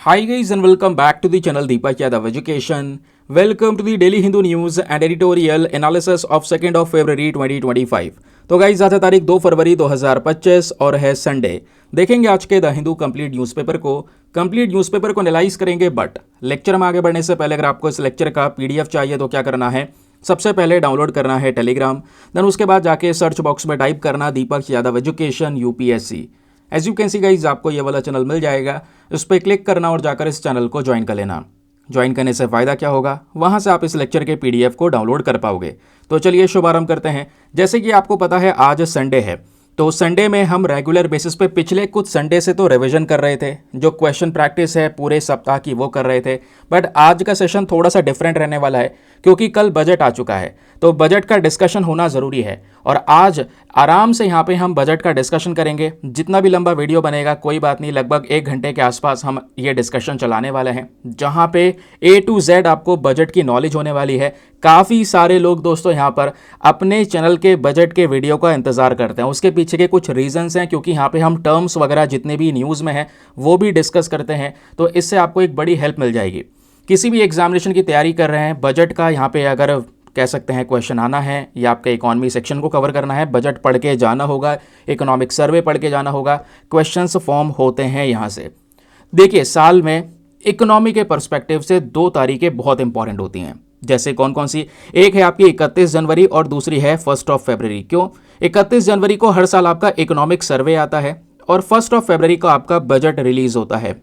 Hi guys and welcome back to the channel Deepak Yadav Education. Welcome to the Daily Hindu News and Editorial Analysis of 2nd of February 2025. तो guys आज है तारीख 2 फरवरी 2025 और है Sunday. देखेंगे आज के द हिंदू कंप्लीट न्यूज़पेपर को एनालाइज करेंगे। बट लेक्चर में आगे बढ़ने से पहले अगर आपको इस लेक्चर का पीडीएफ चाहिए तो क्या करना है, सबसे पहले डाउनलोड करना है टेलीग्राम, देन उसके बाद जाके सर्च बॉक्स में टाइप करना Deepak Yadav education UPSC. As you can see guys आपको ये वाला चैनल मिल जाएगा, उस पर क्लिक करना और जाकर इस चैनल को ज्वाइन कर लेना। ज्वाइन करने से फ़ायदा क्या होगा, वहाँ से आप इस लेक्चर के पीडीएफ को डाउनलोड कर पाओगे। तो चलिए शुभारंभ करते हैं। जैसे कि आपको पता है आज संडे है, तो संडे में हम रेगुलर बेसिस पे पिछले कुछ संडे से तो रिवीजन कर रहे थे, जो क्वेश्चन प्रैक्टिस है पूरे सप्ताह की वो कर रहे थे। बट आज का सेशन थोड़ा सा डिफरेंट रहने वाला है क्योंकि कल बजट आ चुका है, तो बजट का डिस्कशन होना ज़रूरी है। और आज आराम से यहाँ पे हम बजट का डिस्कशन करेंगे। जितना भी लंबा वीडियो बनेगा कोई बात नहीं, लगभग 1 घंटे के आसपास हम ये डिस्कशन चलाने वाले हैं, जहाँ पे A to Z आपको बजट की नॉलेज होने वाली है। काफ़ी सारे लोग दोस्तों यहाँ पर अपने चैनल के बजट के वीडियो का इंतज़ार करते हैं। उसके पीछे के कुछ रीजंस हैं, क्योंकि यहाँ पे हम टर्म्स वगैरह जितने भी न्यूज़ में हैं वो भी डिस्कस करते हैं, तो इससे आपको एक बड़ी हेल्प मिल जाएगी। किसी भी एग्जामिनेशन की तैयारी कर रहे हैं, बजट का यहाँ पे अगर कह सकते हैं क्वेश्चन आना है या आपके इकोनॉमी सेक्शन को कवर करना है, बजट पढ़ के जाना होगा, इकोनॉमिक सर्वे पढ़ के जाना होगा। क्वेश्चंस फॉर्म होते हैं यहाँ से। देखिए, साल में इकोनॉमी के पर्सपेक्टिव से 2 तारीखें बहुत इंपॉर्टेंट होती हैं। जैसे कौन कौन सी, एक है आपकी 31 जनवरी और दूसरी है 1 फरवरी। क्यों? 31 जनवरी को हर साल आपका इकोनॉमिक सर्वे आता है और 1 फरवरी को आपका बजट रिलीज होता है।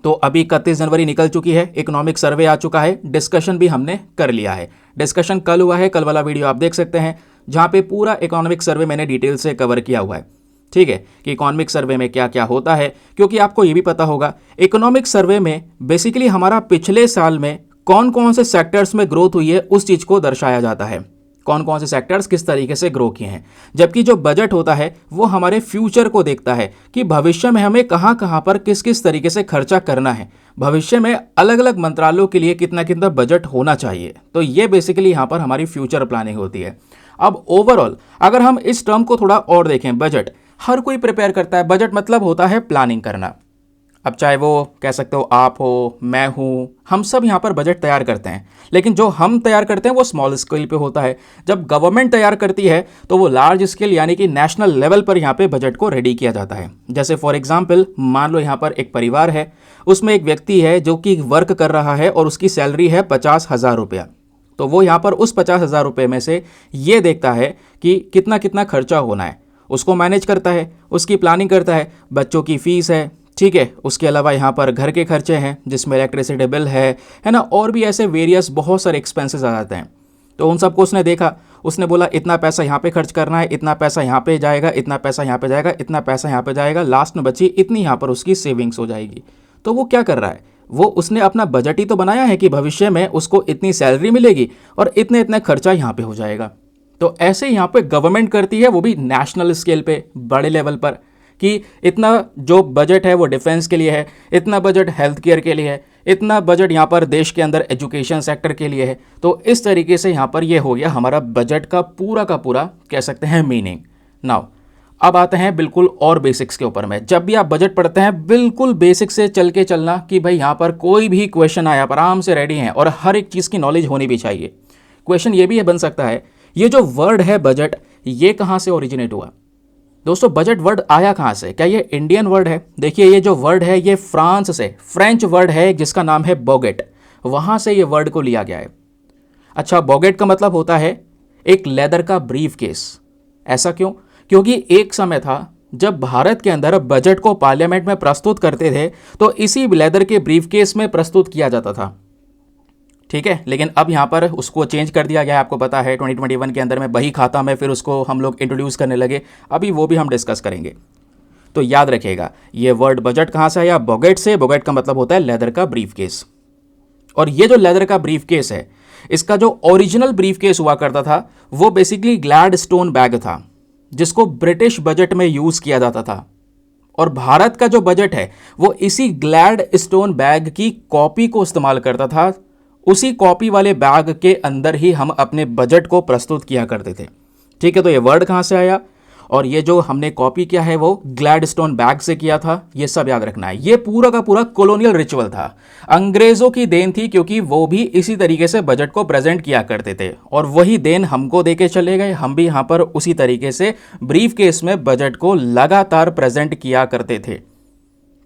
तो अभी 31 जनवरी निकल चुकी है, इकोनॉमिक सर्वे आ चुका है, डिस्कशन भी हमने कर लिया है। डिस्कशन कल हुआ है, कल वाला वीडियो आप देख सकते हैं, जहाँ पे पूरा इकोनॉमिक सर्वे मैंने डिटेल से कवर किया हुआ है। ठीक है, कि इकोनॉमिक सर्वे में क्या क्या होता है, क्योंकि आपको ये भी पता होगा इकोनॉमिक सर्वे में बेसिकली हमारा पिछले साल में कौन कौन से सेक्टर्स में ग्रोथ हुई है उस चीज़ को दर्शाया जाता है, कौन कौन से सेक्टर्स किस तरीके से ग्रो किए हैं। जबकि जो बजट होता है वो हमारे फ्यूचर को देखता है कि भविष्य में हमें कहाँ कहाँ पर किस किस तरीके से खर्चा करना है, भविष्य में अलग अलग मंत्रालयों के लिए कितना कितना बजट होना चाहिए। तो ये बेसिकली यहाँ पर हमारी फ्यूचर प्लानिंग होती है। अब ओवरऑल अगर हम इस टर्म को थोड़ा और देखें, बजट हर कोई प्रिपेयर करता है। बजट मतलब होता है प्लानिंग करना। अब चाहे वो कह सकते हो आप हो, मैं हूँ, हम सब यहाँ पर बजट तैयार करते हैं, लेकिन जो हम तैयार करते हैं वो स्मॉल स्केल पे होता है। जब गवर्नमेंट तैयार करती है तो वो लार्ज स्केल यानी कि नेशनल लेवल पर यहाँ पे बजट को रेडी किया जाता है। जैसे फॉर एग्जांपल मान लो यहाँ पर एक परिवार है, उसमें एक व्यक्ति है जो कि वर्क कर रहा है और उसकी सैलरी है 50,000 रुपया। तो वो यहाँ पर उस 50,000 रुपये में से ये देखता है कि कितना कितना खर्चा होना है, उसको मैनेज करता है, उसकी प्लानिंग करता है। बच्चों की फ़ीस है, ठीक है, उसके अलावा यहाँ पर घर के खर्चे हैं जिसमें इलेक्ट्रिसिटी बिल है ना, और भी ऐसे वेरियस बहुत सारे एक्सपेंसेस आ जाते हैं। तो उन सबको उसने देखा, उसने बोला इतना पैसा यहाँ पे खर्च करना है, इतना पैसा यहाँ पे जाएगा, इतना पैसा यहाँ पे जाएगा, इतना पैसा यहाँ पे जाएगा, लास्ट में बची इतनी यहाँ पर उसकी सेविंग्स हो जाएगी। तो वो क्या कर रहा है, वो उसने अपना बजट ही तो बनाया है कि भविष्य में उसको इतनी सैलरी मिलेगी और इतने इतने खर्चा यहाँ पे हो जाएगा। तो ऐसे यहाँ पे गवर्नमेंट करती है, वो भी नेशनल स्केल पे, बड़े लेवल पर, कि इतना जो बजट है वो डिफेंस के लिए है, इतना बजट हेल्थ केयर के लिए है, इतना बजट यहाँ पर देश के अंदर एजुकेशन सेक्टर के लिए है। तो इस तरीके से यहाँ पर ये हो गया हमारा बजट का पूरा कह सकते हैं मीनिंग। नाउ अब आते हैं बिल्कुल और बेसिक्स के ऊपर में। जब भी आप बजट पढ़ते हैं बिल्कुल बेसिक से चल के चलना कि भाई यहाँ पर कोई भी क्वेश्चन आया आप आराम से रेडी हैं, और हर एक चीज़ की नॉलेज होनी भी चाहिए। क्वेश्चन ये भी बन सकता है, ये जो वर्ड है बजट, ये कहाँ से ओरिजिनेट हुआ? दोस्तों बजट वर्ड आया कहाँ से? क्या ये इंडियन वर्ड है? देखिए ये जो वर्ड है ये फ्रांस से, फ्रेंच वर्ड है जिसका नाम है बोगेट, वहाँ से ये वर्ड को लिया गया है। अच्छा, बोगेट का मतलब होता है एक लेदर का ब्रीफ केस। ऐसा क्यों? क्योंकि एक समय था जब भारत के अंदर बजट को पार्लियामेंट में प्रस्तुत करते थे तो इसी लेदर के ब्रीफ केस में प्रस्तुत किया जाता था। ठीक है, लेकिन अब यहाँ पर उसको चेंज कर दिया गया है। आपको पता है 2021 के अंदर में बही खाता में फिर उसको हम लोग इंट्रोड्यूस करने लगे, अभी वो भी हम डिस्कस करेंगे। तो याद रखिएगा ये वर्ड बजट कहाँ से आया? बोगेट से। बोगेट का मतलब होता है लेदर का ब्रीफ केस। और ये जो लेदर का ब्रीफ केस है, इसका जो ओरिजिनल ब्रीफ केस हुआ करता था वो बेसिकली ग्लैडस्टोन बैग था, जिसको ब्रिटिश बजट में यूज़ किया जाता था। और भारत का जो बजट है वो इसी ग्लैडस्टोन बैग की कॉपी को इस्तेमाल करता था। उसी कॉपी वाले बैग के अंदर ही हम अपने बजट को प्रस्तुत किया करते थे। ठीक है, तो ये वर्ड कहाँ से आया? और ये जो हमने कॉपी किया है वो ग्लैडस्टोन बैग से किया था, ये सब याद रखना है। ये पूरा का पूरा कॉलोनियल रिचुअल था, अंग्रेजों की देन थी, क्योंकि वो भी इसी तरीके से बजट को प्रेजेंट किया करते थे और वही देन हमको देके चले गए। हम भी यहाँ पर उसी तरीके से ब्रीफ केस में बजट को लगातार प्रेजेंट किया करते थे,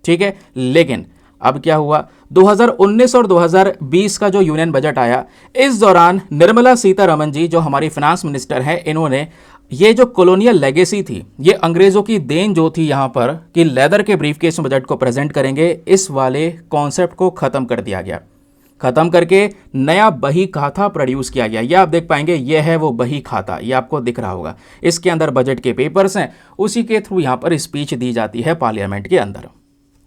ठीक है। लेकिन अब क्या हुआ, 2019 और 2020 का जो यूनियन बजट आया, इस दौरान निर्मला सीतारमण जी जो हमारी फाइनेंस मिनिस्टर हैं, इन्होंने ये जो कॉलोनियल लेगेसी थी, ये अंग्रेजों की देन जो थी यहाँ पर कि लेदर के ब्रीफकेस में बजट को प्रेजेंट करेंगे, इस वाले कॉन्सेप्ट को खत्म कर दिया गया। खत्म करके नया बही खाता प्रोड्यूस किया गया। ये आप देख पाएंगे, ये है वो बही खाता, ये आपको दिख रहा होगा। इसके अंदर बजट के पेपर्स हैं, उसी के थ्रू यहाँ पर स्पीच दी जाती है पार्लियामेंट के अंदर।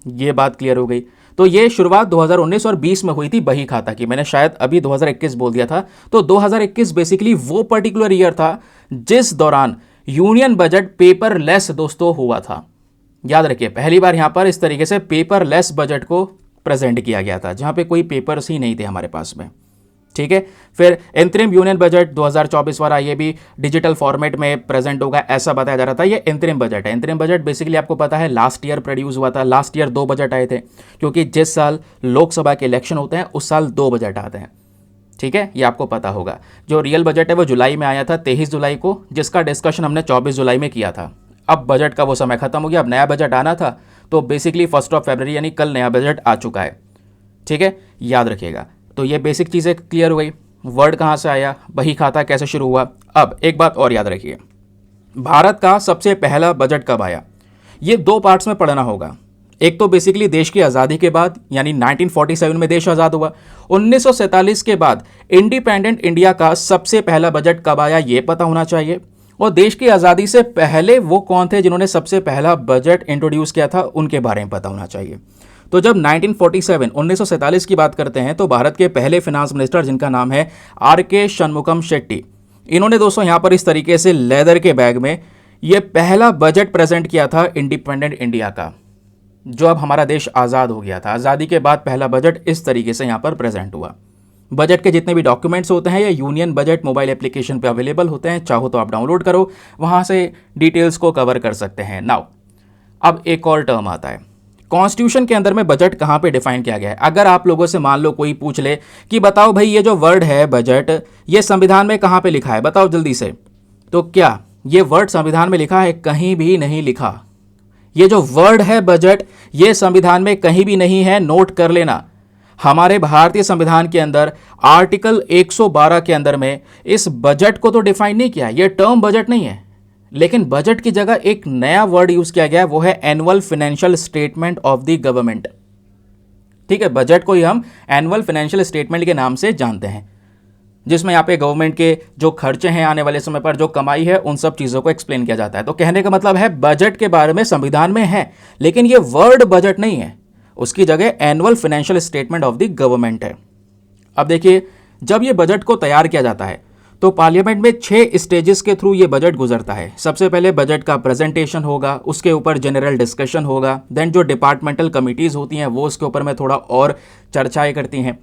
ये बात क्लियर हो गई। तो ये शुरुआत 2019 और 20 में हुई थी बही खाता की। मैंने शायद अभी 2021 बोल दिया था। तो 2021 बेसिकली वो पर्टिकुलर ईयर था जिस दौरान यूनियन बजट पेपरलेस दोस्तों हुआ था। याद रखिए, पहली बार यहां पर इस तरीके से पेपरलेस बजट को प्रेजेंट किया गया था, जहां पे कोई पेपर्स ही नहीं थे हमारे पास में, ठीक है। फिर इंतरिम यूनियन बजट 2024 वाला, ये भी डिजिटल फॉर्मेट में प्रेजेंट होगा ऐसा बताया जा रहा था। ये इंतरिम बजट है। इंतरिम बजट बेसिकली आपको पता है लास्ट ईयर प्रोड्यूस हुआ था। लास्ट ईयर 2 बजट आए थे, क्योंकि जिस साल लोकसभा के इलेक्शन होते हैं उस साल 2 बजट आते हैं, ठीक है। ये आपको पता होगा। जो रियल बजट है वो जुलाई में आया था, 23 जुलाई को, जिसका डिस्कशन हमने 24 जुलाई में किया था। अब बजट का वो समय खत्म हो गया, अब नया बजट आना था। तो बेसिकली 1 फरवरी यानी कल नया बजट आ चुका है, ठीक है, याद रखिएगा। तो ये बेसिक चीज़ें क्लियर हो गई। वर्ड कहाँ से आया, बही खाता कैसे शुरू हुआ। अब एक बात और याद रखिए, भारत का सबसे पहला बजट कब आया, ये 2 पार्ट्स में पढ़ना होगा। एक तो बेसिकली देश की आज़ादी के बाद, यानी 1947 में देश आज़ाद हुआ। 1947 के बाद इंडिपेंडेंट इंडिया का सबसे पहला बजट कब आया, ये पता होना चाहिए। और देश की आज़ादी से पहले वो कौन थे जिन्होंने सबसे पहला बजट इंट्रोड्यूस किया था, उनके बारे में पता होना चाहिए। तो जब 1947 की बात करते हैं तो भारत के पहले फाइनेंस मिनिस्टर, जिनका नाम है आर.के. शनमुगम शेट्टी, इन्होंने दोस्तों यहाँ पर इस तरीके से लेदर के बैग में ये पहला बजट प्रेजेंट किया था इंडिपेंडेंट इंडिया का, जो अब हमारा देश आज़ाद हो गया था। आज़ादी के बाद पहला बजट इस तरीके से यहाँ पर प्रेजेंट हुआ। बजट के जितने भी डॉक्यूमेंट्स होते हैं, ये यूनियन बजट मोबाइल एप्लीकेशन पे अवेलेबल होते हैं, चाहो तो आप डाउनलोड करो, वहाँ से डिटेल्स को कवर कर सकते हैं। नाउ अब एक और टर्म आता है, कॉन्स्टिट्यूशन के अंदर में बजट कहाँ पे डिफाइन किया गया है। अगर आप लोगों से मान लो कोई पूछ ले कि बताओ भाई ये जो वर्ड है बजट, ये संविधान में कहाँ पे लिखा है, बताओ जल्दी से, तो क्या ये वर्ड संविधान में लिखा है? कहीं भी नहीं लिखा। ये जो वर्ड है बजट, ये संविधान में कहीं भी नहीं है, नोट कर लेना। हमारे भारतीय संविधान के अंदर आर्टिकल 112 के अंदर में इस बजट को तो डिफाइन नहीं किया, ये टर्म बजट नहीं है, लेकिन बजट की जगह एक नया वर्ड यूज किया गया है, वो है annual financial statement of the government, ठीक है। बजट को ही हम एनुअल फाइनेंशियल स्टेटमेंट के नाम से जानते हैं, जिसमें यहाँ पे गवर्नमेंट के जो खर्चे हैं आने वाले समय पर, जो कमाई है, उन सब चीज़ों को एक्सप्लेन किया जाता है। तो कहने का मतलब है बजट के बारे में संविधान में है, लेकिन ये वर्ड बजट नहीं है, उसकी जगह annual financial statement of the government है। अब देखिए, जब ये बजट को तैयार किया जाता है तो पार्लियामेंट में 6 स्टेजेस के थ्रू ये बजट गुजरता है। सबसे पहले बजट का प्रेजेंटेशन होगा, उसके ऊपर जनरल डिस्कशन होगा, देन जो डिपार्टमेंटल कमिटीज़ होती हैं वो उसके ऊपर में थोड़ा और चर्चाएं करती हैं,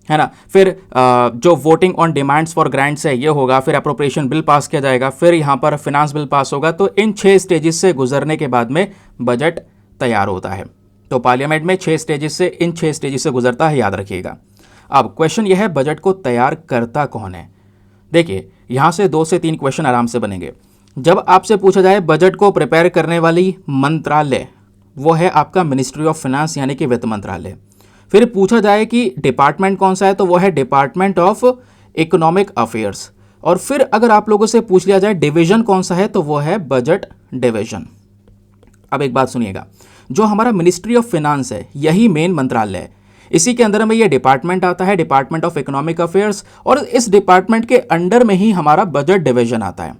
है ना। फिर जो voting on demands for grants है ये होगा, फिर अप्रोप्रिएशन बिल पास किया जाएगा, फिर यहाँ पर फिनांस बिल पास होगा। तो इन 6 स्टेजेस से गुजरने के बाद में बजट तैयार होता है। तो पार्लियामेंट में 6 स्टेजेस से, इन 6 स्टेजेस से गुजरता है, याद रखिएगा। अब क्वेश्चन यह है, बजट को तैयार करता कौन है। देखिए, यहाँ से 2 से 3 क्वेश्चन आराम से बनेंगे। जब आपसे पूछा जाए बजट को प्रिपेयर करने वाली मंत्रालय, वो है आपका मिनिस्ट्री ऑफ फाइनेंस यानी कि वित्त मंत्रालय। फिर पूछा जाए कि डिपार्टमेंट कौन सा है, तो वो है डिपार्टमेंट ऑफ इकोनॉमिक अफेयर्स। और फिर अगर आप लोगों से पूछ लिया जाए डिवीजन कौन सा है, तो वो है बजट डिवीजन। अब एक बात सुनिएगा, जो हमारा मिनिस्ट्री ऑफ फाइनेंस है यही मेन मंत्रालय है, इसी के अंदर में ये डिपार्टमेंट आता है, डिपार्टमेंट ऑफ इकोनॉमिक अफेयर्स, और इस डिपार्टमेंट के अंडर में ही हमारा बजट डिवीजन आता है,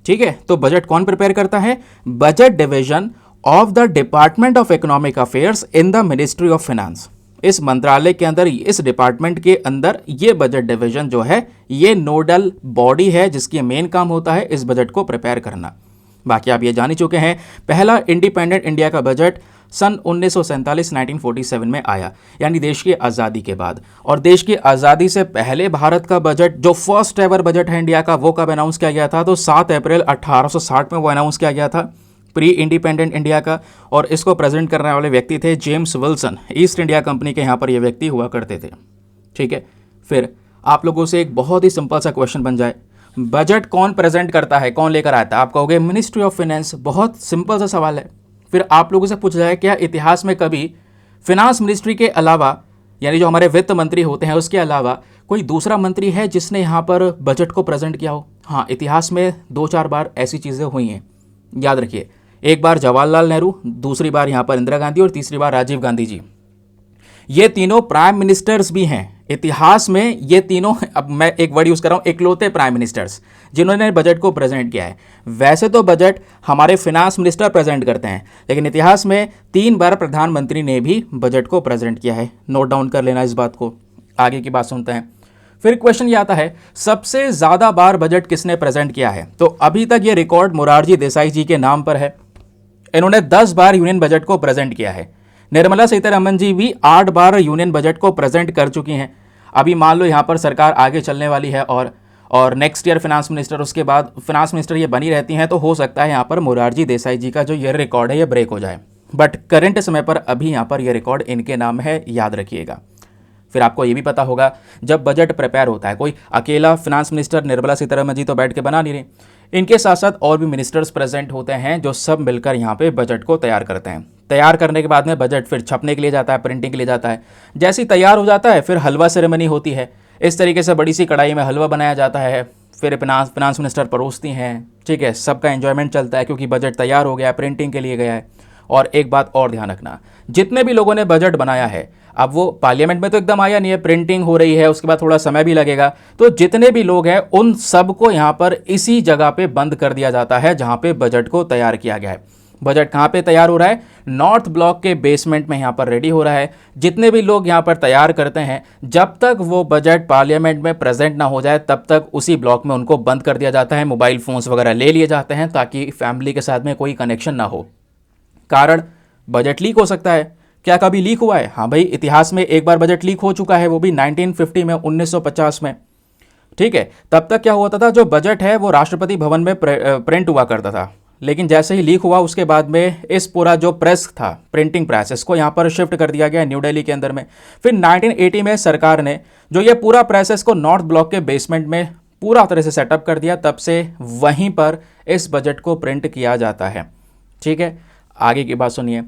ठीक है। तो बजट कौन प्रिपेयर करता है? Budget division of the department of economic affairs in the ministry of finance. इस मंत्रालय के अंदर, इस डिपार्टमेंट के अंदर ये बजट डिवीजन जो है ये नोडल बॉडी है, जिसकी मेन काम होता है इस बजट को प्रिपेयर करना। बाकी आप ये जान ही चुके हैं, पहला इंडिपेंडेंट इंडिया का बजट सन 1947 1947 में आया, यानी देश की आज़ादी के बाद। और देश की आज़ादी से पहले भारत का बजट, जो फर्स्ट एवर बजट है इंडिया का, वो कब अनाउंस किया गया था? तो 7 अप्रैल 1860 में वो अनाउंस किया गया था, प्री इंडिपेंडेंट इंडिया का। और इसको प्रेजेंट करने वाले व्यक्ति थे James Wilson, east India company के यहाँ पर ये व्यक्ति हुआ करते थे। ठीक है, फिर आप लोगों से एक बहुत ही सिंपल सा क्वेश्चन बन जाए, बजट कौन प्रेजेंट करता है, कौन लेकर आता है? आप कहोगे मिनिस्ट्री ऑफ फाइनेंस। बहुत सिंपल सा सवाल है। फिर आप लोगों से पूछा जाए, क्या इतिहास में कभी फिनांस मिनिस्ट्री के अलावा, यानी जो हमारे वित्त मंत्री होते हैं उसके अलावा, कोई दूसरा मंत्री है जिसने यहाँ पर बजट को प्रेजेंट किया हो? हाँ, इतिहास में 2-4 बार ऐसी चीज़ें हुई हैं, याद रखिए। एक बार जवाहरलाल नेहरू, दूसरी बार यहाँ पर इंदिरा गांधी और तीसरी बार राजीव गांधी जी। ये तीनों प्राइम मिनिस्टर्स भी हैं इतिहास में। ये तीनों, अब मैं एक वर्ड यूज़ कर रहा हूँ, इकलौते प्राइम मिनिस्टर्स जिन्होंने बजट को प्रेजेंट किया है। वैसे तो बजट हमारे फिनांस मिनिस्टर प्रेजेंट करते हैं, लेकिन इतिहास में 3 बार प्रधानमंत्री ने भी बजट को प्रेजेंट किया है। नोट डाउन कर लेना इस बात को। आगे की बात सुनते हैं। फिर क्वेश्चन ये आता है, सबसे ज़्यादा बार बजट किसने प्रेजेंट किया है? तो अभी तक ये रिकॉर्ड मोरारजी देसाई जी के नाम पर है। इन्होंने 10 बार यूनियन बजट को प्रेजेंट किया है। निर्मला सीतारमण जी भी 8 बार यूनियन बजट को प्रेजेंट कर चुकी हैं। अभी मान लो यहाँ पर सरकार आगे चलने वाली है और नेक्स्ट ईयर फिनांस मिनिस्टर, उसके बाद फिनांस मिनिस्टर ये बनी रहती हैं, तो हो सकता है यहाँ पर मोरारजी देसाई जी का जो ये रिकॉर्ड है ये ब्रेक हो जाए। बट करंट समय पर अभी यहाँ पर ये रिकॉर्ड इनके नाम है, याद रखिएगा। फिर आपको ये भी पता होगा, जब बजट प्रिपेयर होता है, कोई अकेला फिनांस मिनिस्टर निर्मला सीतारमण जी तो बैठ के बना नहीं रहे, इनके साथ साथ और भी मिनिस्टर्स प्रेजेंट होते हैं जो सब मिलकर यहाँ पे बजट को तैयार करते हैं। तैयार करने के बाद में बजट फिर छपने के लिए जाता है, प्रिंटिंग के लिए जाता है। जैसे ही तैयार हो जाता है, फिर हलवा सेरेमनी होती है। इस तरीके से बड़ी सी कढ़ाई में हलवा बनाया जाता है, फिर फिनांस मिनिस्टर परोसती हैं। ठीक है, सबका एंजॉयमेंट चलता है क्योंकि बजट तैयार हो गया, प्रिंटिंग के लिए गया है। और एक बात और ध्यान रखना, जितने भी लोगों ने बजट बनाया है, अब वो पार्लियामेंट में तो एकदम आया नहीं है, प्रिंटिंग हो रही है, उसके बाद थोड़ा समय भी लगेगा, तो जितने भी लोग हैं उन सबको यहाँ पर इसी जगह पे बंद कर दिया जाता है जहाँ पे बजट को तैयार किया गया है। बजट कहाँ पे तैयार हो रहा है? नॉर्थ ब्लॉक के बेसमेंट में यहाँ पर रेडी हो रहा है। जितने भी लोग यहाँ पर तैयार करते हैं, जब तक वो बजट पार्लियामेंट में प्रेजेंट ना हो जाए तब तक उसी ब्लॉक में उनको बंद कर दिया जाता है। मोबाइल फोन्स वगैरह ले लिए जाते हैं ताकि फैमिली के साथ में कोई कनेक्शन ना हो। कारण, बजट लीक हो सकता है। क्या कभी लीक हुआ है? हाँ भाई, इतिहास में एक बार बजट लीक हो चुका है, वो भी 1950 में, 1950 में। ठीक है, तब तक क्या होता था, जो बजट है वो राष्ट्रपति भवन में प्रिंट हुआ करता था, लेकिन जैसे ही लीक हुआ उसके बाद में इस पूरा जो प्रेस था, प्रिंटिंग प्रेस, इसको यहाँ पर शिफ्ट कर दिया गया न्यू दिल्ली के अंदर में। फिर 1980 में सरकार ने जो ये पूरा प्रेस को नॉर्थ ब्लॉक के बेसमेंट में पूरा तरह से सेटअप कर दिया, तब से वहीं पर इस बजट को प्रिंट किया जाता है। ठीक है, आगे की बात सुनिए।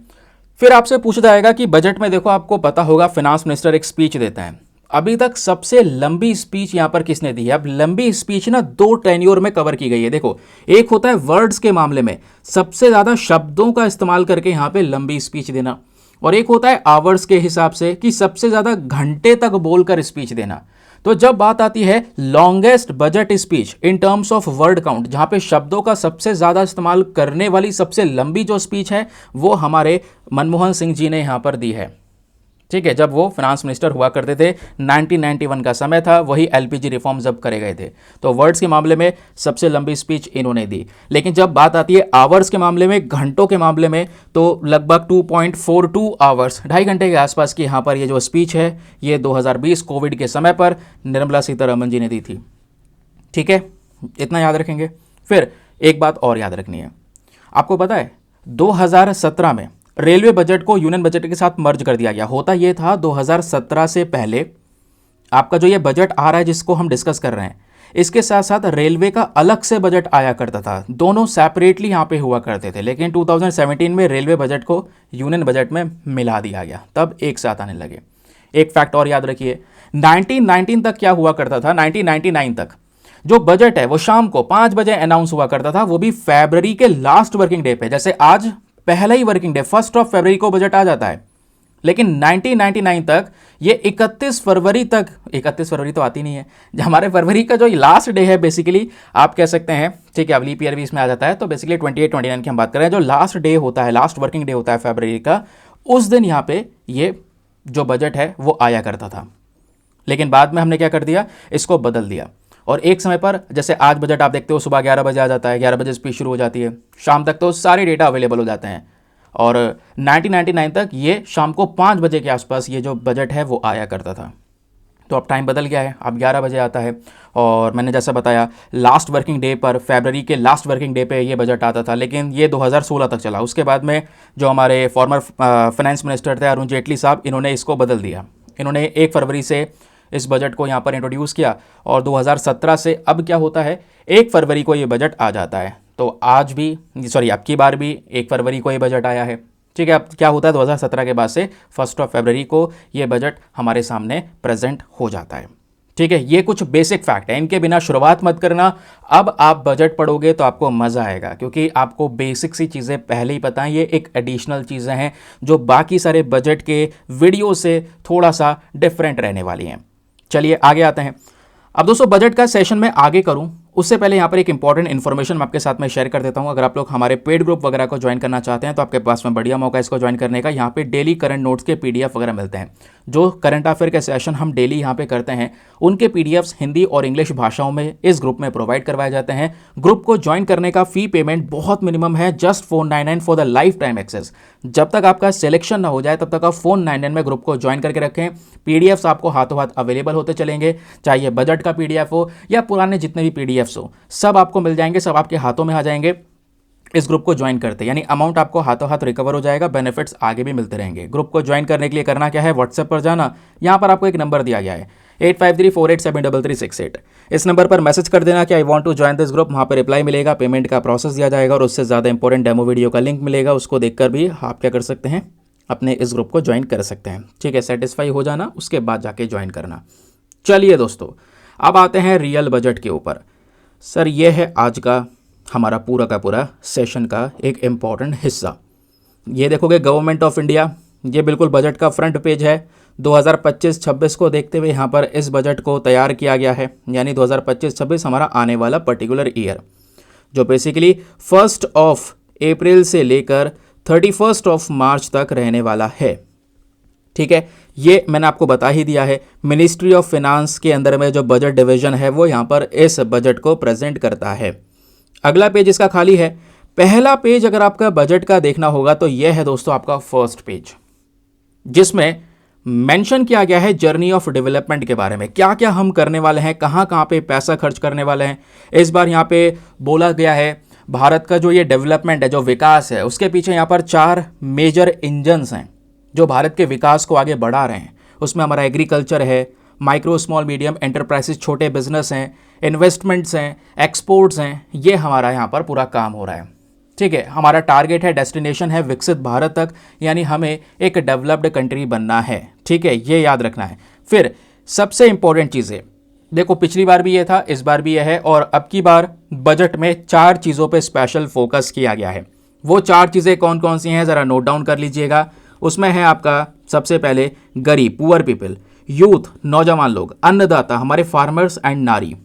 फिर आपसे पूछा जाएगा कि बजट में देखो, आपको पता होगा फिनांस मिनिस्टर एक स्पीच देते हैं। अभी तक सबसे लंबी स्पीच यहां पर किसने दी है? अब लंबी स्पीच ना 2 टेन्योर में कवर की गई है। देखो, एक होता है वर्ड्स के मामले में सबसे ज्यादा शब्दों का इस्तेमाल करके यहां पे लंबी स्पीच देना, और एक होता है आवर्स के हिसाब से कि सबसे ज्यादा घंटे तक बोलकर स्पीच देना। तो जब बात आती है longest budget speech in terms of word count, जहां पे शब्दों का सबसे ज्यादा इस्तेमाल करने वाली सबसे लंबी जो स्पीच है वो हमारे मनमोहन सिंह जी ने यहां पर दी है। ठीक है, जब वो फिनांस मिनिस्टर हुआ करते थे, 1991 का समय था, वही एलपीजी रिफॉर्म जब करे गए थे, तो वर्ड्स के मामले में सबसे लंबी स्पीच इन्होंने दी। लेकिन जब बात आती है आवर्स के मामले में, घंटों के मामले में, तो लगभग 2.42 आवर्स, 2.5 घंटे के आसपास की यहाँ पर ये जो स्पीच है, ये 2020 कोविड के समय पर निर्मला सीतारमण जी ने दी थी। ठीक है, इतना याद रखेंगे। फिर एक बात और याद रखनी है, आपको पता है 2017 में रेलवे बजट को यूनियन बजट के साथ मर्ज कर दिया गया। होता यह था, 2017 से पहले आपका जो ये बजट आ रहा है जिसको हम डिस्कस कर रहे हैं, इसके साथ साथ रेलवे का अलग से बजट आया करता था, दोनों सेपरेटली यहाँ पे हुआ करते थे। लेकिन 2017 में रेलवे बजट को यूनियन बजट में मिला दिया गया, तब एक साथ आने लगे। एक फैक्ट और याद रखिए, 1919 तक क्या हुआ करता था, 1999 तक जो बजट है वो शाम को 5 बजे अनाउंस हुआ करता था, वो भी फरवरी के लास्ट वर्किंग डे पे। जैसे आज पहला ही वर्किंग डे 1 फरवरी को बजट आ जाता है, लेकिन 1999 तक ये 31 फरवरी तक, 31 फरवरी तो आती नहीं है, हमारे फरवरी का जो लास्ट डे है बेसिकली आप कह सकते हैं, ठीक है, अब लीप ईयर भी इसमें आ जाता है, तो बेसिकली 28-29 की हम बात कर रहे हैं, जो लास्ट डे होता है, लास्ट वर्किंग डे होता है फरवरी का, उस दिन यहाँ पे ये जो बजट है वो आया करता था। लेकिन बाद में हमने क्या कर दिया, इसको बदल दिया, और एक समय पर जैसे आज बजट आप देखते हो सुबह 11 बजे आ जाता है, 11 बजे स्पीच शुरू हो जाती है, शाम तक तो सारे डेटा अवेलेबल हो जाते हैं। और 1999 तक ये शाम को 5 बजे के आसपास ये जो बजट है वो आया करता था। तो अब टाइम बदल गया है, अब 11 बजे आता है। और मैंने जैसा बताया लास्ट वर्किंग डे पर, फरवरी के लास्ट वर्किंग डे पे ये बजट आता था, लेकिन ये 2016 तक चला। उसके बाद में जो हमारे फॉर्मर फाइनेंस मिनिस्टर थे अरुण जेटली साहब, इन्होंने इसको बदल दिया। इन्होंने 1 फरवरी से इस बजट को यहाँ पर इंट्रोड्यूस किया और 2017 से अब क्या होता है, 1 फरवरी को ये बजट आ जाता है। तो आज भी अब की बार भी 1 फरवरी को ये बजट आया है। ठीक है, अब क्या होता है 2017 के बाद से 1 फरवरी को ये बजट हमारे सामने प्रेजेंट हो जाता है। ठीक है, ये कुछ बेसिक फैक्ट है, इनके बिना शुरुआत मत करना। अब आप बजट पढ़ोगे तो आपको मज़ा आएगा, क्योंकि आपको बेसिक सी चीज़ें पहले ही पता हैं। ये एक एडिशनल चीज़ें हैं जो बाकी सारे बजट के वीडियो से थोड़ा सा डिफरेंट रहने वाली हैं। चलिए आगे आते हैं। अब दोस्तों बजट का सेशन मैं आगे करूं उससे पहले यहाँ पर एक इंपॉर्टेंट इन्फॉर्मेशन मैं आपके साथ में शेयर कर देता हूँ। अगर आप लोग हमारे पेड ग्रुप वगैरह को ज्वाइन करना चाहते हैं तो आपके पास में बढ़िया मौका है इसको ज्वाइन करने का। यहाँ पे डेली करंट नोट्स के पीडीएफ वगैरह मिलते हैं। जो करंट अफेयर के सेशन हम डेली यहाँ पे करते हैं उनके पीडीएफ्स हिंदी और इंग्लिश भाषाओं में इस ग्रुप में प्रोवाइड करवाए जाते हैं। ग्रुप को ज्वाइन करने का फी पेमेंट बहुत मिनिमम है, just 499 for the lifetime access. जब तक आपका सिलेक्शन ना हो जाए तब तक आप 499 में ग्रुप को ज्वाइन करके रखें। पीडीएफ्स आपको हाथों हाथ अवेलेबल होते चलेंगे, चाहे बजट का पीडीएफ हो या पुराने जितने भी पीडीएफ्स हो, सब आपको मिल जाएंगे, सब आपके हाथों में आ जाएंगे इस ग्रुप को ज्वाइन करते। यानी अमाउंट आपको हाथों हाथ रिकवर हो जाएगा, बेनिफिट्स आगे भी मिलते रहेंगे। ग्रुप को ज्वाइन करने के लिए करना क्या है, व्हाट्सएप पर जाना, यहाँ पर आपको एक नंबर दिया गया है 8534873368। इस नंबर पर मैसेज कर देना कि I want to join this group. वहाँ पर रिप्लाई मिलेगा, पेमेंट का प्रोसेस दिया जाएगा और उससे ज़्यादा इंपॉर्टेंट डेमो वीडियो का लिंक मिलेगा। उसको देखकर भी आप क्या कर सकते हैं, अपने इस ग्रुप को ज्वाइन कर सकते हैं। ठीक है, सेटिस्फाई हो जाना, उसके बाद जाके ज्वाइन करना। चलिए दोस्तों अब आते हैं रियल बजट के ऊपर। सर ये है आज का हमारा पूरा का पूरा सेशन का एक इम्पॉर्टेंट हिस्सा। ये देखोगे गवर्नमेंट ऑफ इंडिया, ये बिल्कुल बजट का फ्रंट पेज है। 2025-26 को देखते हुए यहाँ पर इस बजट को तैयार किया गया है। यानी 2025-26 हमारा आने वाला पर्टिकुलर ईयर, जो बेसिकली 1 अप्रैल से लेकर 31 मार्च तक रहने वाला है। ठीक है, ये मैंने आपको बता ही दिया है। मिनिस्ट्री ऑफ फिनांस के अंदर में जो बजट डिवीजन है वो यहाँ पर इस बजट को प्रेजेंट करता है। अगला पेज इसका खाली है। पहला पेज अगर आपका बजट का देखना होगा तो यह है दोस्तों आपका फर्स्ट पेज, जिसमें मेंशन किया गया है जर्नी ऑफ डेवलपमेंट के बारे में। क्या क्या हम करने वाले हैं, कहाँ कहाँ पे पैसा खर्च करने वाले हैं। इस बार यहाँ पे बोला गया है भारत का जो ये डेवलपमेंट है, जो विकास है, उसके पीछे यहाँ पर 4 मेजर इंजन्स हैं जो भारत के विकास को आगे बढ़ा रहे हैं। उसमें हमारा एग्रीकल्चर है, माइक्रो स्मॉल मीडियम एंटरप्राइजेस छोटे बिजनेस हैं, इन्वेस्टमेंट्स हैं, एक्सपोर्ट्स हैं। ये हमारा यहाँ पर पूरा काम हो रहा है। ठीक है, हमारा टारगेट है, डेस्टिनेशन है विकसित भारत तक, यानी हमें एक डेवलप्ड कंट्री बनना है। ठीक है, ये याद रखना है। फिर सबसे इंपॉर्टेंट चीज़ें देखो, पिछली बार भी ये था, इस बार भी यह है, और अब की बार बजट में 4 चीज़ों पे स्पेशल फोकस किया गया है। वो 4 चीज़ें कौन कौन सी हैं ज़रा नोट डाउन कर लीजिएगा। उसमें है आपका सबसे पहले गरीब, पुअर पीपल, यूथ, नौजवान लोग, अन्नदाता, हमारे फार्मर्स एंड नारी।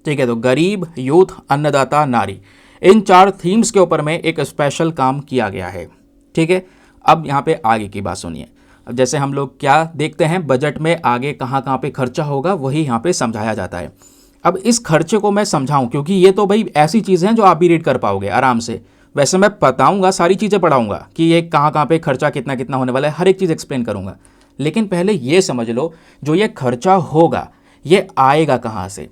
ठीक है, तो गरीब, यूथ, अन्नदाता, नारी, इन 4 थीम्स के ऊपर में एक स्पेशल काम किया गया है। ठीक है, अब यहाँ पे आगे की बात सुनिए। अब जैसे हम लोग क्या देखते हैं बजट में आगे कहाँ कहाँ पे खर्चा होगा, वही यहाँ पे समझाया जाता है। अब इस खर्चे को मैं समझाऊं, क्योंकि ये तो भाई ऐसी चीज़ें हैं जो आप भी रीड कर पाओगे आराम से। वैसे मैं बताऊंगा, सारी चीज़ें पढ़ाऊंगा कि ये कहाँ कहाँ पे खर्चा कितना कितना होने वाला है, हर एक चीज़ एक्सप्लेन करूंगा। लेकिन पहले ये समझ लो, जो ये खर्चा होगा ये आएगा कहाँ से।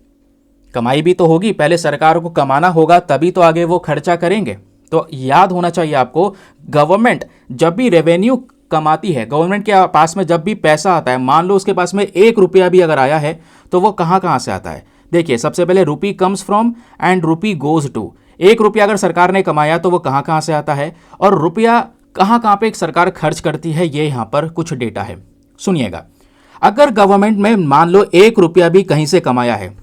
कमाई भी तो होगी, पहले सरकार को कमाना होगा तभी तो आगे वो खर्चा करेंगे। तो याद होना चाहिए आपको, गवर्नमेंट जब भी रेवेन्यू कमाती है, गवर्नमेंट के पास में जब भी पैसा आता है, मान लो उसके पास में 1 रुपया भी अगर आया है तो वो कहाँ कहाँ से आता है। देखिए, सबसे पहले rupee comes from and rupee goes to. 1 रुपया अगर सरकार ने कमाया तो वो कहाँ कहाँ से आता है, और रुपया कहाँ कहाँ पे एक सरकार खर्च करती है, ये यहाँ पर कुछ डेटा है, सुनिएगा। अगर गवर्नमेंट में मान लो 1 रुपया भी कहीं से कमाया है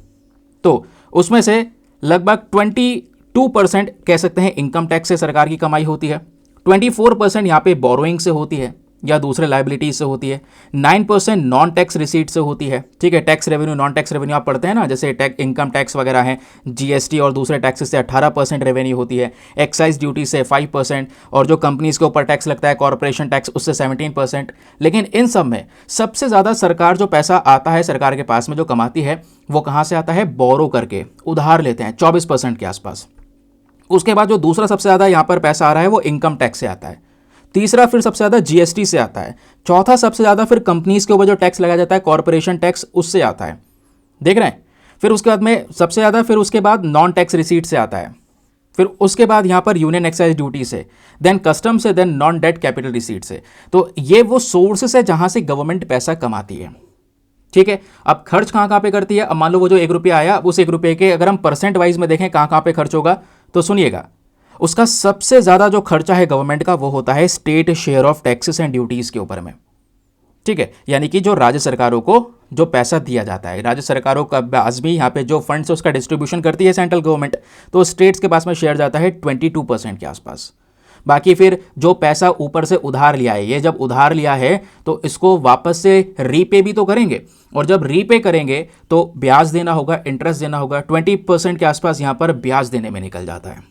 तो उसमें से लगभग 22% कह सकते हैं इनकम टैक्स से सरकार की कमाई होती है, 24% यहाँ पे बोरोइंग से होती है या दूसरे लाइबिलिटीज से होती है, 9% नॉन टैक्स रिसीट से होती है। ठीक है, tax revenue, non tax revenue आप पढ़ते हैं ना, जैसे इनकम टैक्स वगैरह है, जीएसटी और दूसरे टैक्सेस से 18% रेवेन्यू होती है, एक्साइज ड्यूटी से 5%, और जो कंपनीज के ऊपर टैक्स लगता है कॉर्पोरेशन टैक्स, उससे 17%। लेकिन इन सब में सबसे ज़्यादा सरकार जो पैसा आता है सरकार के पास में जो कमाती है वो कहाँ से आता है, बोरो करके, उधार लेते हैं, 24% के आसपास। उसके बाद जो दूसरा सबसे ज़्यादा यहाँ पर पैसा आ रहा है वो इनकम टैक्स से आता है। तीसरा फिर सबसे ज़्यादा जीएसटी से आता है। चौथा सबसे ज़्यादा फिर कंपनीज के ऊपर जो टैक्स लगाया जाता है कॉर्पोरेशन टैक्स, उससे आता है। देख रहे हैं। फिर उसके बाद में सबसे ज़्यादा फिर उसके बाद नॉन टैक्स रिसीट से आता है। फिर उसके बाद यहाँ पर यूनियन एक्साइज ड्यूटी से, देन कस्टम से, then non debt capital receipt से। तो ये वो सोर्सेस है जहाँ से गवर्नमेंट पैसा कमाती है। ठीक है। अब खर्च कहाँ पे करती है? अब मान लो वो जो 1 रुपया आया, उस 1 रुपये के अगर हम परसेंट वाइज में देखें कहाँ पे खर्च होगा, तो सुनिएगा, उसका सबसे ज़्यादा जो खर्चा है गवर्नमेंट का वो होता है state share of taxes and duties के ऊपर में। ठीक है। यानी कि जो राज्य सरकारों को जो पैसा दिया जाता है, राज्य सरकारों का आजमी यहाँ पे जो फंड्स है उसका डिस्ट्रीब्यूशन करती है सेंट्रल गवर्नमेंट, तो स्टेट्स के पास में शेयर जाता है 22% के आसपास। बाकी फिर जो पैसा ऊपर से उधार लिया है, ये जब उधार लिया है तो इसको वापस से रीपे भी तो करेंगे, और जब रीपे करेंगे तो ब्याज देना होगा, इंटरेस्ट देना होगा। 20% के आसपास यहाँ पर ब्याज देने में निकल जाता है।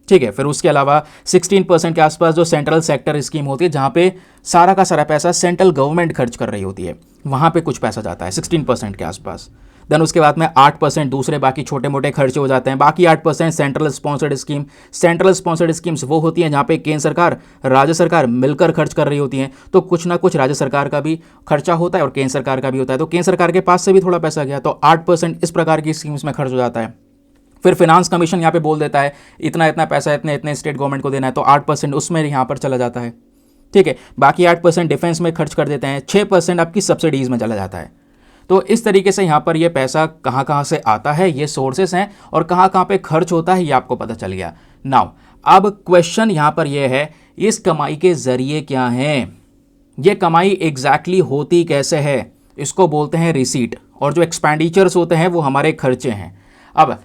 ठीक है। फिर उसके अलावा 16% के आसपास जो सेंट्रल सेक्टर स्कीम होती है, जहाँ पे सारा का सारा पैसा सेंट्रल गवर्नमेंट खर्च कर रही होती है, वहाँ पे कुछ पैसा जाता है 16% के आसपास। देन उसके बाद में 8% दूसरे बाकी छोटे मोटे खर्चे हो जाते हैं। बाकी 8% central sponsored scheme. Central sponsored schemes वो होती हैं जहाँ पे केंद्र सरकार, राज्य सरकार मिलकर खर्च कर रही होती हैं, तो कुछ ना कुछ राज्य सरकार का भी खर्चा होता है और केंद्र सरकार का भी होता है, तो केंद्र सरकार के पास से भी थोड़ा पैसा गया, तो 8% इस प्रकार की स्कीम्स में खर्च हो जाता है। फिर फिनांस कमीशन यहाँ पे बोल देता है इतना इतना पैसा इतने इतने स्टेट गवर्नमेंट को देना है, तो 8% उसमें यहाँ पर चला जाता है। ठीक है। बाकी 8% डिफेंस में खर्च कर देते हैं, 6% आपकी सब्सिडीज़ में चला जाता है। तो इस तरीके से यहाँ पर ये पैसा कहाँ कहाँ से आता है, ये सोर्सेस हैं, और कहाँ कहाँ पे खर्च होता है ये आपको पता चल गया। नाउ अब क्वेश्चन यहाँ पर ये है, इस कमाई के जरिए क्या हैं, ये कमाई एग्जैक्टली होती कैसे है? इसको बोलते हैं रिसीट, और जो एक्सपेंडिचर्स होते हैं वो हमारे खर्चे हैं। अब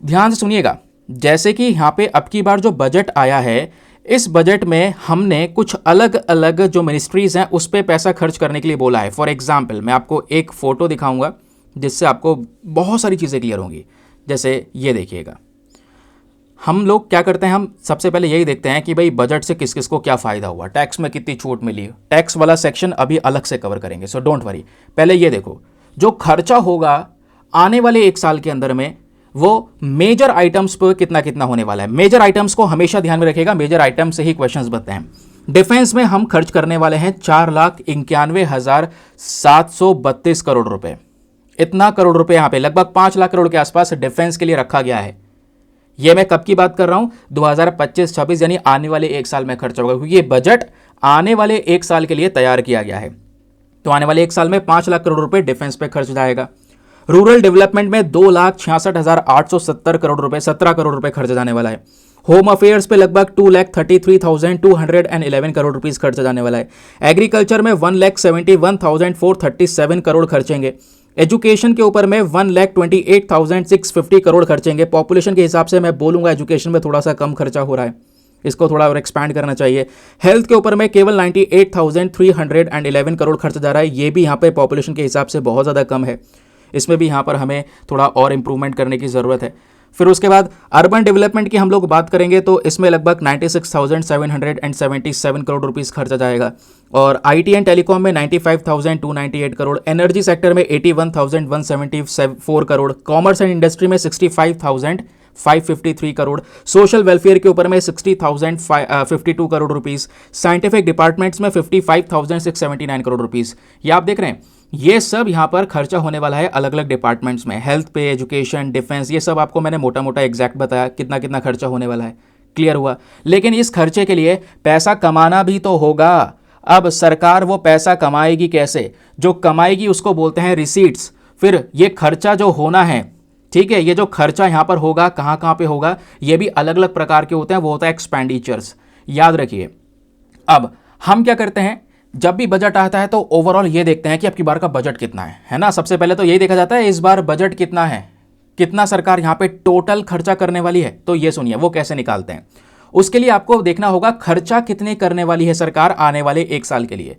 ध्यान से सुनिएगा, जैसे कि यहाँ पे अब की बार जो बजट आया है, इस बजट में हमने कुछ अलग अलग जो मिनिस्ट्रीज हैं उस पर पैसा खर्च करने के लिए बोला है। फॉर एग्जाम्पल मैं आपको एक फ़ोटो दिखाऊंगा जिससे आपको बहुत सारी चीज़ें क्लियर होंगी। जैसे ये देखिएगा, हम लोग क्या करते हैं, हम सबसे पहले यही देखते हैं कि भाई बजट से किस किस को क्या फ़ायदा हुआ, टैक्स में कितनी छूट मिली। टैक्स वाला सेक्शन अभी अलग से कवर करेंगे, सो डोंट वरी। पहले ये देखो, जो खर्चा होगा आने वाले 1 साल के अंदर में, वो मेजर आइटम्स पर कितना कितना होने वाला है। मेजर आइटम्स को हमेशा ध्यान में रखिएगा, मेजर आइटम से ही क्वेश्चंस बनते हैं। डिफेंस में हम खर्च करने वाले हैं 4,91,732 करोड़ रुपए। इतना करोड़ रुपए यहां पे लगभग 5 लाख करोड़ के आसपास डिफेंस के लिए रखा गया है। यह मैं कब की बात कर रहा हूं, 2025-26 यानी आने वाले 1 साल में खर्च होगा, क्योंकि ये बजट आने वाले 1 साल के लिए तैयार किया गया है। तो आने वाले 1 साल में 5 लाख करोड़ रुपए डिफेंस पे खर्च जाएगा। रूरल डेवलपमेंट में 2,66,870 करोड़ रुपए, 17 करोड़ रुपए खर्च जाने वाला है। होम अफेयर्स पे लगभग 2,33,211 करोड़ रुपीस खर्च जाने वाला है। एग्रीकल्चर में 1,71,437 करोड़ खर्चेंगे। एजुकेशन के ऊपर में 1,28,650 करोड़ खर्चेंगे। पॉपुलेशन के हिसाब से मैं बोलूंगा एजुकेशन में थोड़ा सा कम खर्चा हो रहा है, इसको थोड़ा और एक्सपैंड करना चाहिए। हेल्थ के ऊपर में केवल 98,311 करोड़ खर्च जा रहा है, ये भी यहाँ पे पॉपुलेशन के हिसाब से बहुत ज़्यादा कम है, इसमें भी यहाँ पर हमें थोड़ा और इंप्रूवमेंट करने की ज़रूरत है। फिर उसके बाद अर्बन डेवलपमेंट की हम लोग बात करेंगे तो इसमें लगभग 96,777 करोड़ रुपीस खर्चा जाएगा, और आईटी एंड टेलीकॉम में 95,298 करोड़, एनर्जी सेक्टर में 81,174 करोड़, कॉमर्स एंड इंडस्ट्री में 65,553 करोड़, सोशल वेलफेयर के ऊपर में 60,052 करोड़ रुपीस, साइंटिफिक डिपार्टमेंट्स में 55,679 करोड़ रुपीस। ये आप देख रहे हैं, ये सब यहाँ पर खर्चा होने वाला है अलग अलग डिपार्टमेंट्स में। हेल्थ पे, एजुकेशन, डिफेंस, ये सब आपको मैंने मोटा मोटा एग्जैक्ट बताया कितना कितना खर्चा होने वाला है, क्लियर हुआ। लेकिन इस खर्चे के लिए पैसा कमाना भी तो होगा। अब सरकार वो पैसा कमाएगी कैसे? जो कमाएगी उसको बोलते हैं रिसीट्स। फिर ये खर्चा जो होना है, ठीक है, ये जो खर्चा यहाँ पर होगा कहाँ कहाँ पे होगा, ये भी अलग अलग प्रकार के होते हैं, वो होता है एक्सपेंडिचर्स, याद रखिए। अब हम क्या करते हैं, जब भी बजट आता है तो ओवरऑल ये देखते हैं कि अब की बार का बजट कितना है ना। सबसे पहले तो यही देखा जाता है इस बार बजट कितना है, कितना सरकार यहाँ पे टोटल खर्चा करने वाली है। तो ये सुनिए वो कैसे निकालते हैं। उसके लिए आपको देखना होगा खर्चा कितने करने वाली है सरकार आने वाले 1 साल के लिए।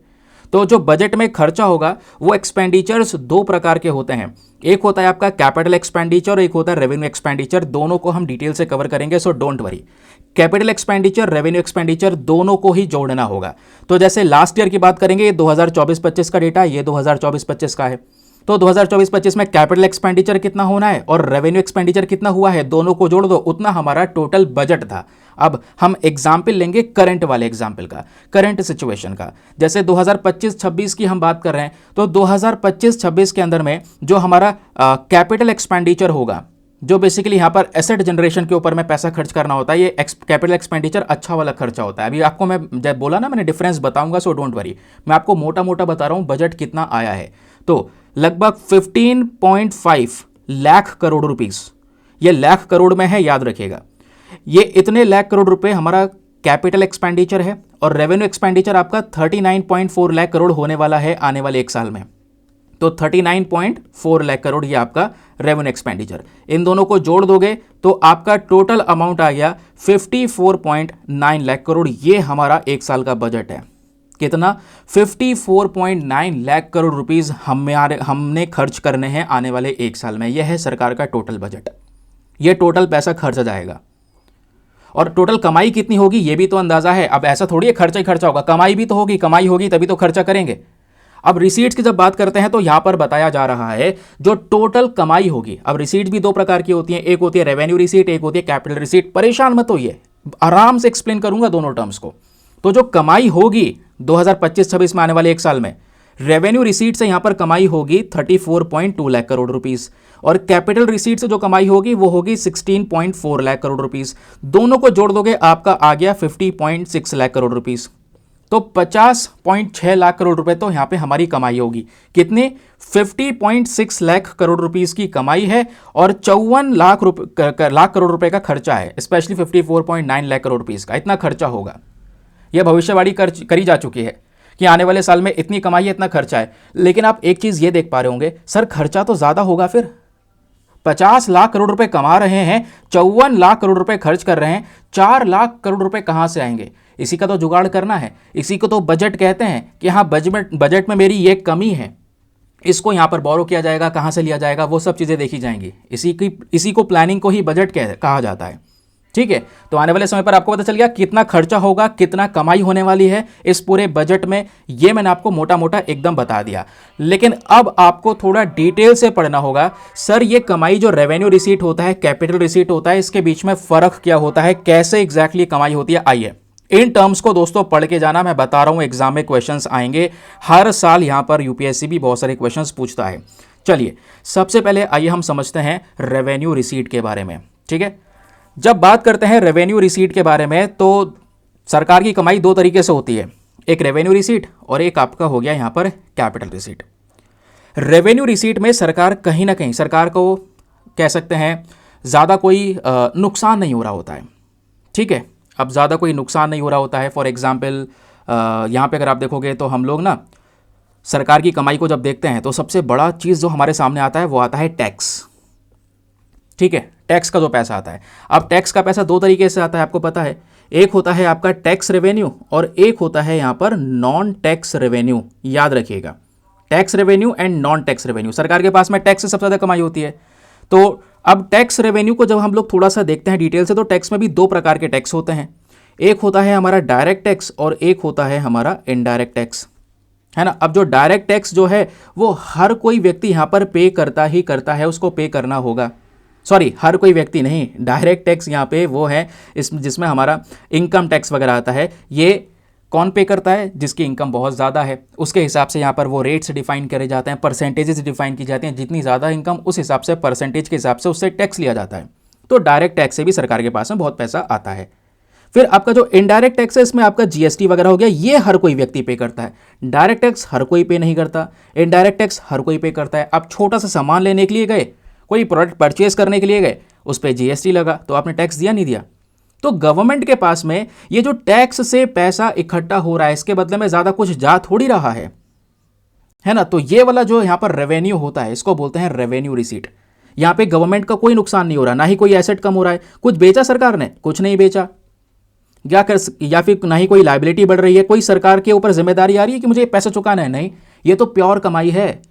तो जो बजट में खर्चा होगा वो एक्सपेंडिचर्स 2 प्रकार के होते हैं, एक होता है आपका कैपिटल एक्सपेंडिचर और एक होता है रेवेन्यू एक्सपेंडिचर। दोनों को हम डिटेल से कवर करेंगे, so don't worry. Capital expenditure, revenue expenditure दोनों को ही जोड़ना होगा। तो जैसे लास्ट ईयर की बात करेंगे, ये 2024-25 का डेटा, ये 2024-25 का है। तो 2024-25 में कैपिटल एक्सपेंडिचर कितना होना है और रेवेन्यू एक्सपेंडिचर कितना हुआ है, दोनों को जोड़ दो, उतना हमारा टोटल बजट था। अब हम एग्जाम्पल लेंगे करंट वाले एग्जाम्पल का, करंट सिचुएशन का। जैसे 2025-26 की हम बात कर रहे हैं, तो 2025-26 के अंदर में जो हमारा कैपिटल एक्सपेंडिचर होगा, जो बेसिकली यहाँ पर एसेट जनरेशन के ऊपर में पैसा खर्च करना होता है, ये कैपिटल एक्सपेंडिचर अच्छा वाला खर्चा होता है। अभी आपको मैं जब बोला ना, मैंने डिफरेंस बताऊंगा, सो डोंट वरी, मैं आपको मोटा मोटा बता रहा हूँ बजट कितना आया है। तो लगभग 15.5 लाख करोड़ रुपीस, ये लाख करोड़ में है, याद रखिएगा। ये इतने लाख करोड़ रुपए हमारा कैपिटल एक्सपेंडिचर है और रेवेन्यू एक्सपेंडिचर आपका 39.4 लाख करोड़ होने वाला है आने वाले एक साल में। तो 39.4 लाख करोड़ ये आपका रेवेन्यू एक्सपेंडिचर, इन दोनों को जोड़ दोगे तो आपका टोटल अमाउंट आ गया 54.9 लाख करोड़। ये हमारा एक साल का बजट है। कितना? 54.9 लाख करोड़ रुपीस हमने खर्च करने हैं आने वाले एक साल में। यह है सरकार का टोटल बजट। यह टोटल पैसा खर्चा जाएगा और टोटल कमाई कितनी होगी ये भी तो अंदाजा है। अब ऐसा थोड़ी है खर्चा ही खर्चा होगा, कमाई भी तो होगी, कमाई होगी तभी तो खर्चा करेंगे। अब रिसीट्स की जब बात करते हैं तो यहां पर बताया जा रहा है जो टोटल कमाई होगी। अब रिसीट्स भी दो प्रकार की होती हैं, एक होती है रेवेन्यू रिसीट, एक होती है कैपिटल रिसीट। परेशान मत होइए, आराम से एक्सप्लेन करूंगा दोनों टर्म्स को। तो जो कमाई होगी 2025-26 में आने वाले एक साल में, रेवेन्यू रिसीट से यहां पर कमाई होगी 34.2 लाख करोड़ रुपीस और कैपिटल रिसीट से जो कमाई होगी वो होगी 16.4 लाख करोड़ रुपीस। दोनों को जोड़ दोगे आपका आ गया 50.6 लाख करोड़ रुपीस। तो 50.6 लाख करोड़ रुपए तो यहां पे हमारी कमाई होगी। कितने? 50.6 लाख करोड़ रुपीस की कमाई है और 54 लाख करोड़ रुपए का खर्चा है, स्पेशली 54.9 लाख करोड़ रुपीस का इतना खर्चा होगा। यह भविष्यवाणी करी जा चुकी है कि आने वाले साल में इतनी कमाई है, इतना खर्चा है। लेकिन आप एक चीज ये देख पा रहे होंगे, सर खर्चा तो ज्यादा होगा। फिर 50 लाख करोड़ रुपए कमा रहे हैं, 54 लाख करोड़ रुपए खर्च कर रहे हैं, 4 लाख करोड़ रुपए कहां से आएंगे? इसी का तो जुगाड़ करना है। इसी को तो बजट कहते हैं कि हाँ बजट में मेरी ये कमी है, इसको यहां पर बोरो किया जाएगा, कहां से लिया जाएगा, वो सब चीजें देखी जाएंगी। इसी को प्लानिंग को ही बजट कहा जाता है। ठीक है, तो आने वाले समय पर आपको पता चल गया कितना खर्चा होगा, कितना कमाई होने वाली है इस पूरे बजट में। ये मैंने आपको मोटा मोटा एकदम बता दिया। लेकिन अब आपको थोड़ा डिटेल से पढ़ना होगा। सर ये कमाई जो रेवेन्यू रिसीट होता है, कैपिटल रिसीट होता है, इसके बीच में फर्क क्या होता है, कैसे एग्जैक्टली कमाई होती है? आइए इन टर्म्स को दोस्तों पढ़ के जाना। मैं बता रहा हूं एग्जाम में क्वेश्चंस आएंगे हर साल, यहां पर यूपीएससी भी बहुत सारे क्वेश्चंस पूछता है। चलिए सबसे पहले आइए हम समझते हैं रेवेन्यू रिसीट के बारे में। ठीक है, जब बात करते हैं रेवेन्यू रिसीट के बारे में तो सरकार की कमाई दो तरीके से होती है, एक रेवेन्यू रिसीट और एक आपका हो गया यहां पर कैपिटल रिसीट। रेवेन्यू रिसीट में सरकार कहीं ना कहीं, सरकार को कह सकते हैं ज़्यादा कोई नुकसान नहीं हो रहा होता है। ठीक है, अब ज़्यादा कोई नुकसान नहीं हो रहा होता है। फॉर एग्जाम्पल यहाँ पे अगर आप देखोगे तो हम लोग ना सरकार की कमाई को जब देखते हैं तो सबसे बड़ा चीज़ जो हमारे सामने आता है वो आता है टैक्स। ठीक है, टैक्स का जो पैसा आता है। अब टैक्स का पैसा दो तरीके से आता है, आपको पता है। एक होता है आपका टैक्स रेवेन्यू और एक होता है यहाँ पर नॉन टैक्स रेवेन्यू। याद रखिएगा, tax revenue and non tax revenue. सरकार के पास में टैक्स से सबसे ज़्यादा कमाई होती है। तो अब टैक्स रेवेन्यू को जब हम लोग थोड़ा सा देखते हैं डिटेल से, तो टैक्स में भी दो प्रकार के टैक्स होते हैं। एक होता है हमारा डायरेक्ट टैक्स और एक होता है हमारा इनडायरेक्ट टैक्स, है ना। अब जो डायरेक्ट टैक्स जो है वो हर कोई व्यक्ति यहाँ पर पे करता ही करता है, उसको पे करना होगा। सॉरी, हर कोई व्यक्ति नहीं, डायरेक्ट टैक्स यहाँ पे वो है जिसमें हमारा इनकम टैक्स वगैरह आता है। ये कौन पे करता है? जिसकी इनकम बहुत ज़्यादा है, उसके हिसाब से यहाँ पर वो रेट्स डिफाइन करे जाते हैं, परसेंटेजेस डिफाइन की जाती हैं। जितनी ज़्यादा इनकम उस हिसाब से परसेंटेज के हिसाब से उससे टैक्स लिया जाता है। तो डायरेक्ट टैक्स से भी सरकार के पास में बहुत पैसा आता है। फिर आपका जो इनडायरेक्ट टैक्स है, इसमें आपका जीएसटी वगैरह हो गया, ये हर कोई व्यक्ति पे करता है। डायरेक्ट टैक्स हर कोई पे नहीं करता, इनडायरेक्ट टैक्स हर कोई पे करता है। आप छोटा सा सामान लेने के लिए गए, कोई प्रोडक्ट परचेज करने के लिए गए, उस पर जीएसटी लगा तो आपने टैक्स दिया नहीं दिया। तो गवर्नमेंट के पास में ये जो टैक्स से पैसा इकट्ठा हो रहा है, इसके बदले में ज्यादा कुछ जा थोड़ी रहा है ना। तो ये वाला जो यहाँ पर रेवेन्यू होता है, इसको बोलते हैं रेवेन्यू रिसीट। यहाँ पे गवर्नमेंट का कोई नुकसान नहीं हो रहा, ना ही कोई एसेट कम हो रहा है। कुछ बेचा सरकार ने? कुछ नहीं बेचा। या फिर ना ही कोई लायबिलिटी बढ़ रही है, कोई सरकार के ऊपर जिम्मेदारी आ रही है कि मुझे पैसा चुकाना है? नहीं, ये तो प्योर कमाई है।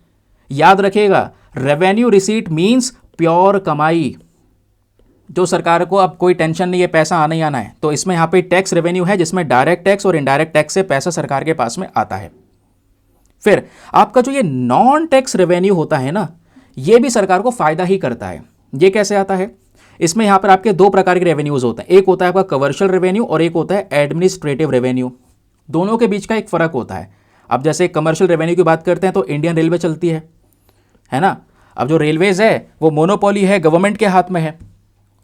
याद रखिएगा, रेवेन्यू रिसीट मींस प्योर कमाई, जो सरकार को अब कोई टेंशन नहीं है, पैसा आना ही आना है। तो इसमें यहाँ पे टैक्स रेवेन्यू है जिसमें डायरेक्ट टैक्स और इनडायरेक्ट टैक्स से पैसा सरकार के पास में आता है। फिर आपका जो ये नॉन टैक्स रेवेन्यू होता है ना, ये भी सरकार को फायदा ही करता है। ये कैसे आता है? इसमें यहां पर आपके दो प्रकार के रेवेन्यूज होते हैं, एक होता है आपका कमर्शियल रेवेन्यू और एक होता है एडमिनिस्ट्रेटिव रेवेन्यू। दोनों के बीच का एक फर्क होता है। अब जैसे कमर्शियल रेवेन्यू की बात करते हैं तो इंडियन रेलवे चलती है ना। अब जो रेलवेज है वो मोनोपोली है, गवर्नमेंट के हाथ में है।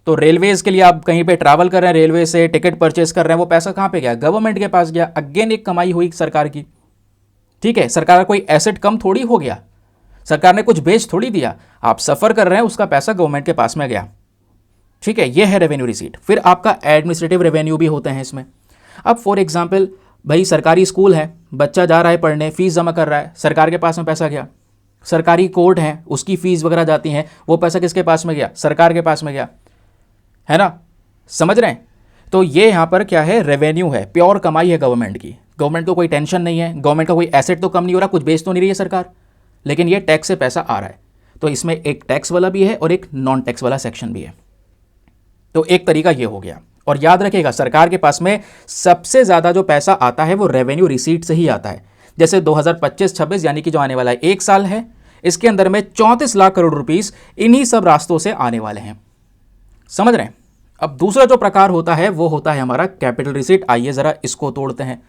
तो रेलवेज के लिए आप कहीं पे ट्रैवल कर रहे हैं, रेलवे से टिकट परचेस कर रहे हैं, वो पैसा कहां पे गया? गवर्नमेंट के पास गया। अगेन एक कमाई हुई सरकार की। ठीक है, सरकार का कोई एसेट कम थोड़ी हो गया, सरकार ने कुछ बेच थोड़ी दिया, आप सफर कर रहे हैं, उसका पैसा गवर्नमेंट के पास में गया। ठीक है, यह है रेवेन्यू रिसीट। फिर आपका एडमिनिस्ट्रेटिव रेवेन्यू भी होते हैं इसमें। अब फॉर एग्जांपल भाई सरकारी स्कूल है, बच्चा जा रहा है पढ़ने, फीस जमा कर रहा है, सरकार के पास में पैसा गया। सरकारी कोर्ट है, उसकी फीस वगैरह जाती हैं, वो पैसा किसके पास में गया? सरकार के पास में गया, है ना। समझ रहे हैं? तो ये यहां पर क्या है? रेवेन्यू है, प्योर कमाई है गवर्नमेंट की। गवर्नमेंट को कोई टेंशन नहीं है, गवर्नमेंट का कोई एसेट तो कम नहीं हो रहा, कुछ बेच तो नहीं रही है सरकार, लेकिन ये टैक्स से पैसा आ रहा है। तो इसमें एक टैक्स वाला भी है और एक नॉन टैक्स वाला सेक्शन भी है। तो एक तरीका ये हो गया। और याद रखिएगा, सरकार के पास में सबसे ज्यादा जो पैसा आता है वो रेवेन्यू रिसीट से ही आता है। जैसे 2025-26 यानी कि जो आने वाला है 1 साल है, इसके अंदर में 34 लाख करोड़ रुपीस इन्हीं सब रास्तों से आने वाले हैं। समझ रहे हैं? अब दूसरा जो प्रकार होता है वो होता है हमारा कैपिटल रिसीट। आइए जरा इसको तोड़ते हैं,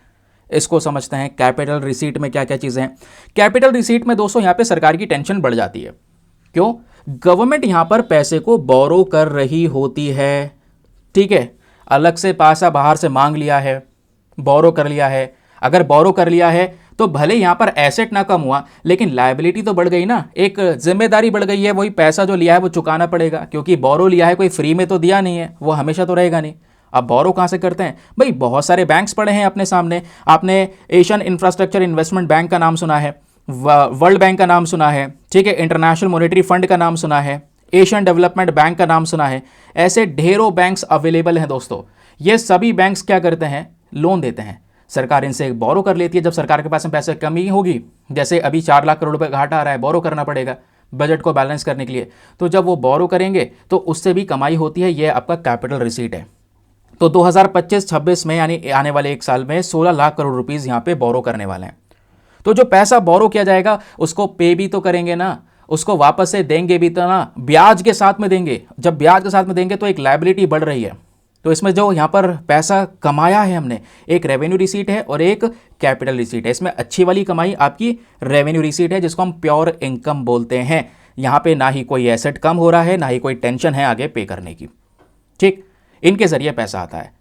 इसको समझते हैं। कैपिटल रिसीट में क्या क्या चीजें हैं? कैपिटल रिसीट में दोस्तों यहां पे सरकार की टेंशन बढ़ जाती है। क्यों? गवर्नमेंट यहां पर पैसे को बोरो कर रही होती है। ठीक है, अलग से पैसा बाहर से मांग लिया है, बोरो कर लिया है। अगर बोरो कर लिया है तो भले यहां पर एसेट ना कम हुआ, लेकिन लायबिलिटी तो बढ़ गई ना, एक जिम्मेदारी बढ़ गई है। वही पैसा जो लिया है वो चुकाना पड़ेगा, क्योंकि बोरो लिया है, कोई फ्री में तो दिया नहीं है, वो हमेशा तो रहेगा नहीं। अब बोरो कहां से करते हैं भाई? बहुत सारे बैंक्स पड़े हैं अपने सामने। आपने एशियन इंफ्रास्ट्रक्चर इन्वेस्टमेंट बैंक का नाम सुना है, वर्ल्ड बैंक का नाम सुना है, ठीक है, इंटरनेशनल मॉनेटरी फंड का नाम सुना है, एशियन डेवलपमेंट बैंक का नाम सुना है। ऐसे ढेरों बैंक्स अवेलेबल हैं दोस्तों। ये सभी बैंक्स क्या करते हैं? लोन देते हैं। सरकार इनसे बोरो कर लेती है। जब सरकार के पास में पैसे कमी होगी, जैसे अभी 4 लाख करोड़ रुपए घाटा आ रहा है, बोरो करना पड़ेगा बजट को बैलेंस करने के लिए, तो जब वो बोरो करेंगे तो उससे भी कमाई होती है। ये आपका कैपिटल रिसीट है। तो 2025-26 में यानी आने वाले 1 साल में 16 लाख करोड़ रुपीस यहां पे बोरो करने वाले हैं। तो जो पैसा बोरो किया जाएगा उसको पे भी तो करेंगे ना, उसको वापस से देंगे भी तो ना, ब्याज के साथ में देंगे। जब ब्याज के साथ में देंगे तो एक लायबिलिटी बढ़ रही है। तो इसमें जो यहां पर पैसा कमाया है हमने, एक रेवेन्यू रिसीट है और एक कैपिटल रिसीट है। इसमें अच्छी वाली कमाई आपकी रेवेन्यू रिसीट है, जिसको हम प्योर इनकम बोलते हैं। यहां पे ना ही कोई एसेट कम हो रहा है, ना ही कोई टेंशन है आगे पे करने की। ठीक, इनके जरिए पैसा आता है।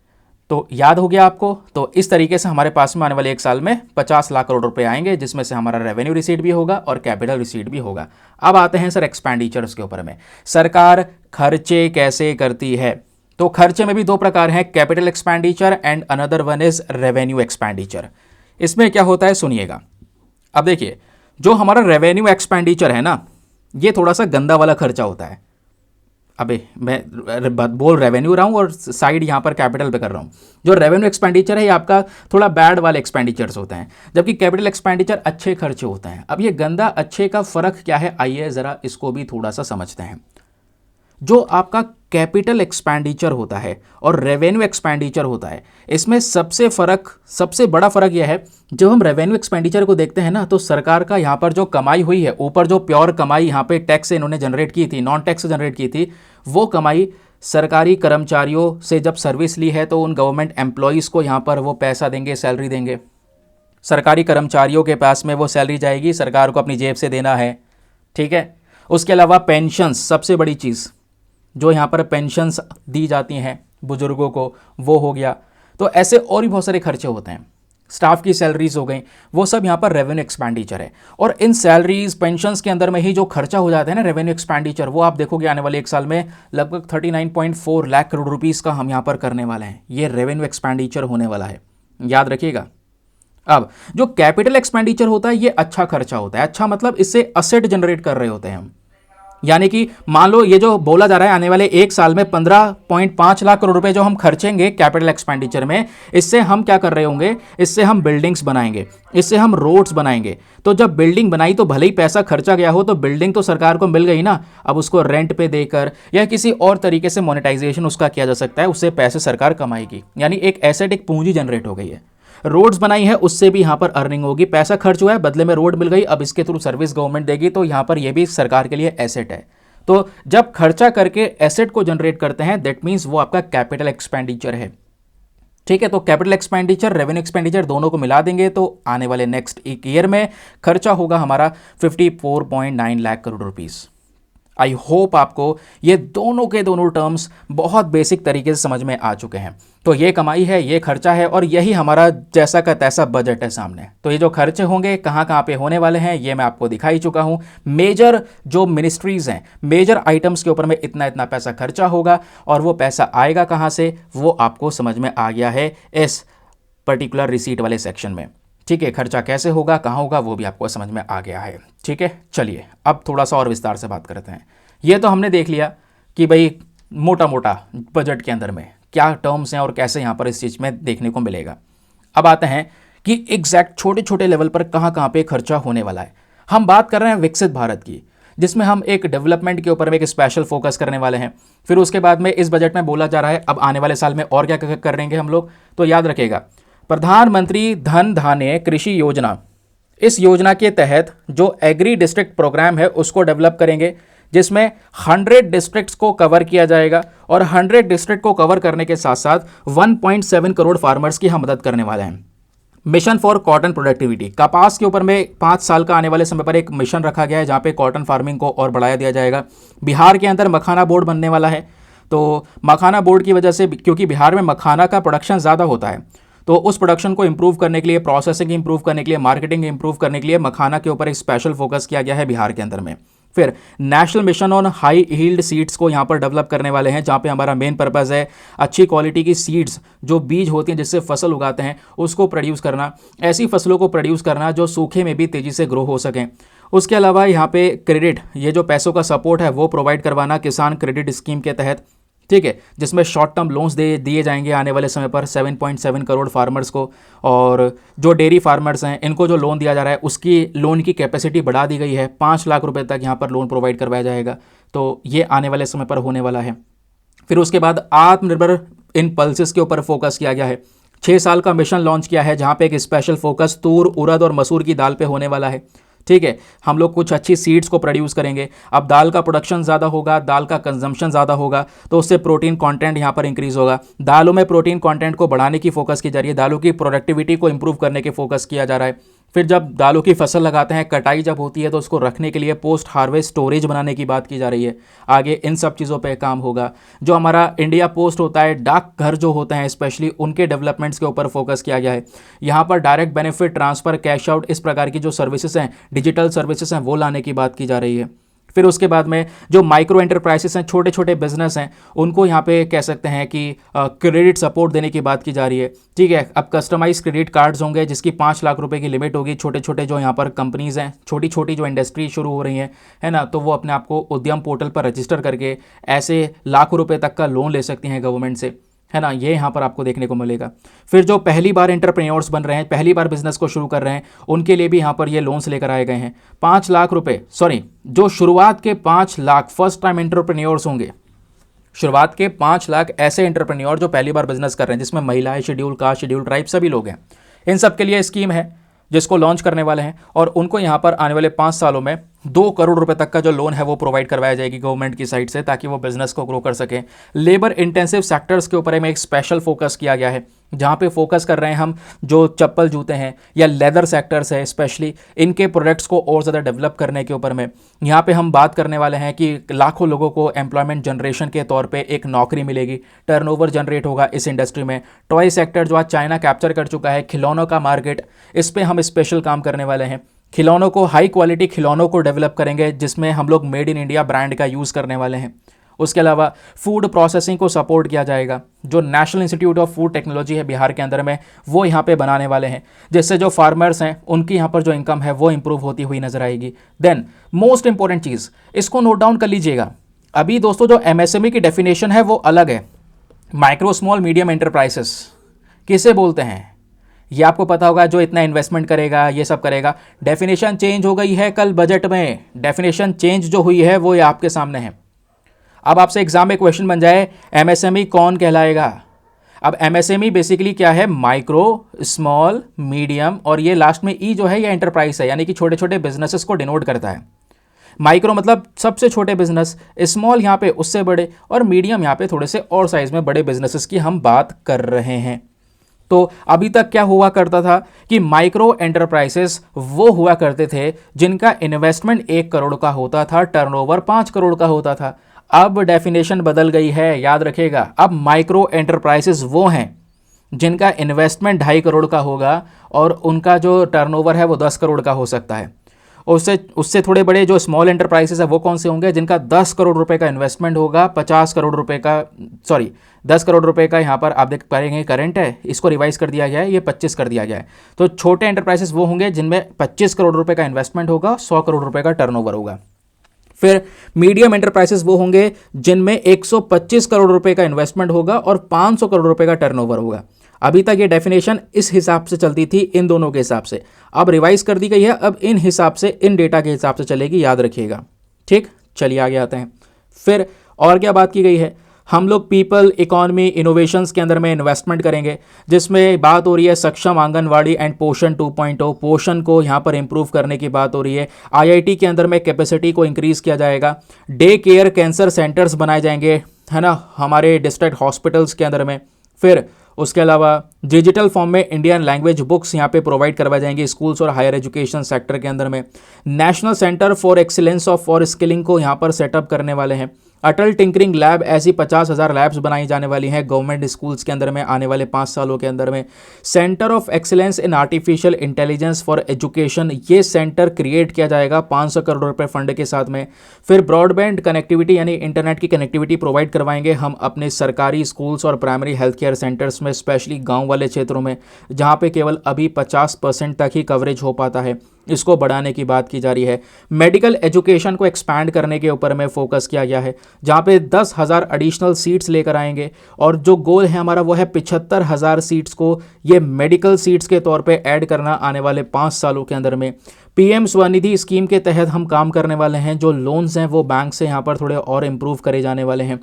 तो याद हो गया आपको? तो इस तरीके से हमारे पास में आने वाले 1 साल में 50 लाख करोड़ रुपए आएंगे, जिसमें से हमारा रेवेन्यू रिसीट भी होगा और कैपिटल रिसीट भी होगा। अब आते हैं सर एक्सपेंडिचर्स के ऊपर में। सरकार खर्चे कैसे करती है? तो खर्चे में भी 2 प्रकार हैं, capital expenditure and another one is revenue expenditure. इसमें क्या होता है सुनिएगा। अब देखिए, जो हमारा रेवेन्यू एक्सपेंडिचर है ना, ये थोड़ा सा गंदा वाला खर्चा होता है। अबे मैं बोल रेवेन्यू रहा हूँ और साइड यहाँ पर कैपिटल पे कर रहा हूँ। जो रेवेन्यू एक्सपेंडिचर है ये आपका थोड़ा बैड वाले एक्सपेंडिचर्स होते हैं, जबकि कैपिटल एक्सपेंडिचर अच्छे खर्चे होते हैं। अब ये गंदा अच्छे का फर्क क्या है, आइए ज़रा इसको भी थोड़ा सा समझते हैं। जो आपका कैपिटल एक्सपेंडिचर होता है और रेवेन्यू एक्सपेंडिचर होता है, इसमें सबसे बड़ा फर्क यह है, जब हम रेवेन्यू एक्सपेंडिचर को देखते हैं ना, तो सरकार का यहाँ पर जो कमाई हुई है, ऊपर जो प्योर कमाई यहाँ पे टैक्स से इन्होंने जनरेट की थी, नॉन टैक्स से जनरेट की थी, वो कमाई सरकारी कर्मचारियों से जब सर्विस ली है तो उन गवर्नमेंट एम्प्लॉयज़ को यहाँ पर वो पैसा देंगे, सैलरी देंगे। सरकारी कर्मचारियों के पास में वो सैलरी जाएगी, सरकार को अपनी जेब से देना है। ठीक है, उसके अलावा पेंशन्स, सबसे बड़ी चीज़ जो यहाँ पर पेंशन्स दी जाती हैं बुजुर्गों को, वो हो गया। तो ऐसे और भी बहुत सारे खर्चे होते हैं, स्टाफ की सैलरीज हो गई, वो सब यहाँ पर रेवेन्यू एक्सपेंडिचर है। और इन सैलरीज पेंशन्स के अंदर में ही जो खर्चा हो जाता है ना रेवेन्यू एक्सपेंडिचर, वो आप देखोगे आने वाले 1 साल में लगभग 39.4 लाख करोड़ रुपीस का हम यहाँ पर करने वाले हैं। ये रेवेन्यू एक्सपेंडिचर होने वाला है, याद रखिएगा। अब जो कैपिटल एक्सपेंडिचर होता है ये अच्छा खर्चा होता है। अच्छा मतलब इससे असेट जनरेट कर रहे होते हैं हम, यानी कि मान लो ये जो बोला जा रहा है आने वाले 1 साल में 15.5 लाख करोड़ रुपए जो हम खर्चेंगे कैपिटल एक्सपेंडिचर में, इससे हम क्या कर रहे होंगे, इससे हम बिल्डिंग्स बनाएंगे, इससे हम रोड्स बनाएंगे। तो जब बिल्डिंग बनाई तो भले ही पैसा खर्चा गया हो, तो बिल्डिंग तो सरकार को मिल गई ना, अब उसको रेंट पे देकर या किसी और तरीके से मोनेटाइजेशन उसका किया जा सकता है, उससे पैसे सरकार कमाएगी। यानी एक एसेट, एक पूंजी जनरेट हो गई है। रोड्स बनाई है उससे भी यहाँ पर अर्निंग होगी, पैसा खर्च हुआ है बदले में रोड मिल गई, अब इसके थ्रू सर्विस गवर्नमेंट देगी, तो यहाँ पर यह भी सरकार के लिए एसेट है। तो जब खर्चा करके एसेट को जनरेट करते हैं दैट मीन्स वो आपका कैपिटल एक्सपेंडिचर है। ठीक है, तो कैपिटल एक्सपेंडिचर रेवेन्यू एक्सपेंडिचर दोनों को मिला देंगे तो आने वाले नेक्स्ट एक ईयर में खर्चा होगा हमारा 54.9 lakh crore rupees. I hope आपको ये दोनों के दोनों टर्म्स बहुत बेसिक तरीके से समझ में आ चुके हैं। तो ये कमाई है, ये खर्चा है और यही हमारा जैसा का तैसा बजट है सामने। तो ये जो खर्चे होंगे कहाँ कहाँ पे होने वाले हैं ये मैं आपको दिखा ही चुका हूँ। मेजर जो मिनिस्ट्रीज़ हैं, मेजर आइटम्स के ऊपर में इतना इतना पैसा खर्चा होगा और वो पैसा आएगा कहाँ से वो आपको समझ में आ गया है इस पर्टिकुलर रिसीट वाले सेक्शन में। ठीक है, खर्चा कैसे होगा कहाँ होगा वो भी आपको समझ में आ गया है। ठीक है, चलिए अब थोड़ा सा और विस्तार से बात करते हैं। ये तो हमने देख लिया कि भाई मोटा मोटा बजट के अंदर में क्या टर्म्स हैं और कैसे यहाँ पर इस चीज़ में देखने को मिलेगा। अब आते हैं कि एग्जैक्ट छोटे छोटे लेवल पर कहाँ कहाँ पे खर्चा होने वाला है। हम बात कर रहे हैं विकसित भारत की, जिसमें हम एक डेवलपमेंट के ऊपर में एक स्पेशल फोकस करने वाले हैं। फिर उसके बाद में इस बजट में बोला जा रहा है अब आने वाले साल में और क्या करेंगे हम लोग, तो याद रखिएगा प्रधानमंत्री धन धान्य कृषि योजना, इस योजना के तहत जो एग्री डिस्ट्रिक्ट प्रोग्राम है उसको डेवलप करेंगे, जिसमें 100 डिस्ट्रिक्ट्स को कवर किया जाएगा और 100 डिस्ट्रिक्ट को कवर करने के साथ साथ 1.7 करोड़ फार्मर्स की हम मदद करने वाले हैं। मिशन फॉर कॉटन प्रोडक्टिविटी, कपास के ऊपर में 5 साल का आने वाले समय पर एक मिशन रखा गया है जहां पे कॉटन फार्मिंग को और बढ़ाया दिया जाएगा। बिहार के अंदर मखाना बोर्ड बनने वाला है, तो मखाना बोर्ड की वजह से, क्योंकि बिहार में मखाना का प्रोडक्शन ज़्यादा होता है, तो उस प्रोडक्शन को इंप्रूव करने के लिए, प्रोसेसिंग इंप्रूव करने के लिए, मार्केटिंग इंप्रूव करने के लिए मखाना के ऊपर एक स्पेशल फोकस किया गया है बिहार के अंदर में। फिर national mission on high yield seeds को यहाँ पर डेवलप करने वाले हैं, जहाँ पे हमारा मेन पर्पस है अच्छी क्वालिटी की सीड्स, जो बीज होती हैं जिससे फसल उगाते हैं उसको प्रोड्यूस करना, ऐसी फसलों को प्रोड्यूस करना जो सूखे में भी तेज़ी से ग्रो हो सकें। उसके अलावा यहाँ पे क्रेडिट, ये जो पैसों का सपोर्ट है वो प्रोवाइड करवाना किसान क्रेडिट स्कीम के तहत। ठीक है, जिसमें शॉर्ट टर्म लोन्स दिए जाएंगे आने वाले समय पर 7.7 करोड़ फार्मर्स को, और जो डेयरी फार्मर्स हैं इनको जो लोन दिया जा रहा है उसकी लोन की कैपेसिटी बढ़ा दी गई है, 5 लाख रुपए तक यहाँ पर लोन प्रोवाइड करवाया जाएगा। तो ये आने वाले समय पर होने वाला है। फिर उसके बाद आत्मनिर्भर इन पल्सेस के ऊपर फोकस किया गया है। 6 साल का मिशन लॉन्च किया है जहाँ पे एक स्पेशल फोकस तूर, उड़द और मसूर की दाल पे होने वाला है। ठीक है, हम लोग कुछ अच्छी सीड्स को प्रोड्यूस करेंगे। अब दाल का प्रोडक्शन ज़्यादा होगा, दाल का कंजम्पशन ज़्यादा होगा, तो उससे प्रोटीन कंटेंट यहाँ पर इंक्रीज होगा। दालों में प्रोटीन कंटेंट को बढ़ाने की फोकस की जा रही है, दालों की प्रोडक्टिविटी को इंप्रूव करने की फोकस किया जा रहा है। फिर जब दालों की फसल लगाते हैं, कटाई जब होती है तो उसको रखने के लिए पोस्ट हार्वेस्ट स्टोरेज बनाने की बात की जा रही है। आगे इन सब चीज़ों पे काम होगा। जो हमारा इंडिया पोस्ट होता है, डाक घर जो होते हैं स्पेशली, उनके डेवलपमेंट्स के ऊपर फोकस किया गया है। यहाँ पर direct benefit transfer, cash out, इस प्रकार की जो सर्विसेज हैं, डिजिटल सर्विसेज हैं, वो लाने की बात की जा रही है। फिर उसके बाद में जो माइक्रो एंटरप्राइजेस हैं, छोटे छोटे बिजनेस हैं, उनको यहाँ पे कह सकते हैं कि क्रेडिट सपोर्ट देने की बात की जा रही है। ठीक है, अब कस्टमाइज क्रेडिट कार्ड्स होंगे जिसकी 5 लाख रुपए की लिमिट होगी। छोटे छोटे जो यहाँ पर कंपनीज़ हैं, छोटी छोटी जो इंडस्ट्री शुरू हो रही हैं, है ना, तो वो अपने आप को उद्यम पोर्टल पर रजिस्टर करके ऐसे लाखों रुपये तक का लोन ले सकती हैं गवर्नमेंट से, है ना। ये यहाँ पर आपको देखने को मिलेगा। फिर जो पहली बार एंटरप्रेन्योर्स बन रहे हैं, पहली बार बिजनेस को शुरू कर रहे हैं, उनके लिए भी यहाँ पर ये लोन्स लेकर आए गए हैं। 5 लाख रुपए, सॉरी, जो शुरुआत के 5 लाख फर्स्ट टाइम एंटरप्रेन्योर्स होंगे, शुरुआत के 5 लाख ऐसे एंटरप्रेन्योर जो पहली बार बिजनेस कर रहे हैं, जिसमें महिलाएं, शेड्यूल कास्ट, शेड्यूल ट्राइब सभी लोग हैं, इन सब के लिए स्कीम है जिसको लॉन्च करने वाले हैं। और उनको यहाँ पर आने वाले 5 सालों में 2 करोड़ रुपए तक का जो लोन है वो प्रोवाइड करवाया जाएगी गवर्नमेंट की साइड से, ताकि वो बिजनेस को ग्रो कर सकें। लेबर इंटेंसिव सेक्टर्स के ऊपर में एक स्पेशल फोकस किया गया है, जहाँ पे फोकस कर रहे हैं हम जो चप्पल जूते हैं या लेदर सेक्टर्स है स्पेशली, इनके प्रोडक्ट्स को और ज़्यादा डेवलप करने के ऊपर में यहाँ पे हम बात करने वाले हैं कि लाखों लोगों को एम्प्लॉयमेंट जनरेशन के तौर पे एक नौकरी मिलेगी, टर्नओवर जनरेट होगा इस इंडस्ट्री में। टॉय सेक्टर जो आज चाइना कैप्चर कर चुका है, खिलौनों का मार्केट, इस पर हम स्पेशल काम करने वाले हैं। खिलौनों को, हाई क्वालिटी खिलौनों को डेवलप करेंगे जिसमें हम लोग मेड इन इंडिया ब्रांड का यूज़ करने वाले हैं। उसके अलावा फूड प्रोसेसिंग को सपोर्ट किया जाएगा। जो national institute of food technology है बिहार के अंदर में, वो यहाँ पे बनाने वाले हैं, जिससे जो फार्मर्स हैं उनकी यहाँ पर जो इनकम है वो इंप्रूव होती हुई नजर आएगी। देन मोस्ट इंपॉर्टेंट चीज़, इसको नोट डाउन कर लीजिएगा। अभी दोस्तों जो एमएसएमई की डेफिनेशन है वो अलग है। माइक्रो स्मॉल मीडियम एंटरप्राइजेस किसे बोलते हैं ये आपको पता होगा, जो इतना इन्वेस्टमेंट करेगा, ये सब करेगा। डेफिनेशन चेंज हो गई है कल बजट में, डेफिनेशन चेंज जो हुई है वो ये आपके सामने है। अब आपसे एग्जाम में क्वेश्चन बन जाए एमएसएमई कौन कहलाएगा, अब एमएसएमई बेसिकली क्या है, माइक्रो, स्मॉल, मीडियम, और ये लास्ट में ई जो है ये एंटरप्राइज है, यानी कि छोटे छोटे बिजनेसेस को डिनोट करता है। माइक्रो मतलब सबसे छोटे बिजनेस, स्मॉल यहाँ पे उससे बड़े, और मीडियम यहाँ पे थोड़े से और साइज में बड़े बिजनेसेस की हम बात कर रहे हैं। तो अभी तक क्या हुआ करता था कि माइक्रो एंटरप्राइजेस वो हुआ करते थे जिनका इन्वेस्टमेंट 1 करोड़ का होता था, टर्नओवर 5 करोड़ का होता था। अब डेफिनेशन बदल गई है, याद रखिएगा। अब माइक्रो एंटरप्राइजेस वो हैं जिनका इन्वेस्टमेंट 2.5 करोड़ का होगा और उनका जो टर्नओवर है वो 10 करोड़ का हो सकता है। उससे उससे थोड़े बड़े जो स्मॉल एंटरप्राइजेस है वो कौन से होंगे, जिनका 10 करोड़ रुपए का इन्वेस्टमेंट होगा, 50 करोड़ रुपए का, सॉरी 10 करोड़ रुपए का यहाँ पर आप देख पाएंगे करंट है, इसको रिवाइज कर दिया गया है, ये 25 कर दिया गया है। तो छोटे एंटरप्राइजेस वो होंगे जिनमें 25 करोड़ रुपए का इन्वेस्टमेंट होगा, 100 करोड़ रुपए का टर्नओवर होगा। फिर मीडियम एंटरप्राइजेस वो होंगे जिनमें 125 करोड़ रुपए का इन्वेस्टमेंट होगा और 500 करोड़ रुपए का टर्नओवर होगा। अभी तक ये डेफिनेशन इस हिसाब से चलती थी, इन दोनों के हिसाब से, अब रिवाइज कर दी गई है, अब इन हिसाब से, इन डेटा के हिसाब से चलेगी, याद रखिएगा। ठीक, चलिए आगे आते हैं। फिर और क्या बात की गई है, हम लोग पीपल, इकोनॉमी, इनोवेशंस के अंदर में इन्वेस्टमेंट करेंगे, जिसमें बात हो रही है सक्षम आंगनवाड़ी एंड पोषण 2.0, पोषण को यहाँ पर इंप्रूव करने की बात हो रही है। आईआईटी के अंदर में कैपेसिटी को इंक्रीज किया जाएगा, डे केयर कैंसर सेंटर्स बनाए जाएंगे, है ना, हमारे डिस्ट्रिक्ट हॉस्पिटल्स के अंदर में। फिर उसके अलावा डिजिटल फॉर्म में इंडियन लैंग्वेज बुक्स यहाँ पे प्रोवाइड करवाई जाएंगी स्कूल्स और हायर एजुकेशन सेक्टर के अंदर में। National centre for excellence of for skilling को यहाँ पर सेटअप करने वाले हैं। अटल टिंकरिंग लैब, ऐसी 50,000 लैब्स बनाई जाने वाली हैं गवर्नमेंट स्कूल्स के अंदर में आने वाले 5 सालों के अंदर में। Centre of excellence in artificial intelligence for education, ये सेंटर क्रिएट किया जाएगा 500 करोड़ रुपए फंड के साथ में। फिर ब्रॉडबैंड कनेक्टिविटी यानी इंटरनेट की कनेक्टिविटी प्रोवाइड करवाएंगे हम अपने सरकारी स्कूल्स और प्राइमरी हेल्थ केयर सेंटर्स में, स्पेशली गाँव वाले क्षेत्रों में जहाँ पे केवल अभी 50% तक ही कवरेज हो पाता है, इसको बढ़ाने की बात की जा रही है। मेडिकल एजुकेशन को एक्सपैंड करने के ऊपर में फोकस किया गया है, जहाँ पे 10,000 एडिशनल सीट्स लेकर आएंगे, और जो गोल है हमारा वो है 75,000 सीट्स को ये मेडिकल सीट्स के तौर पे ऐड करना आने वाले 5 सालों के अंदर में। पीएम स्वनिधि स्कीम के तहत हम काम करने वाले हैं, जो लोन्स हैं वो बैंक से यहाँ पर थोड़े और इम्प्रूव करे जाने वाले हैं।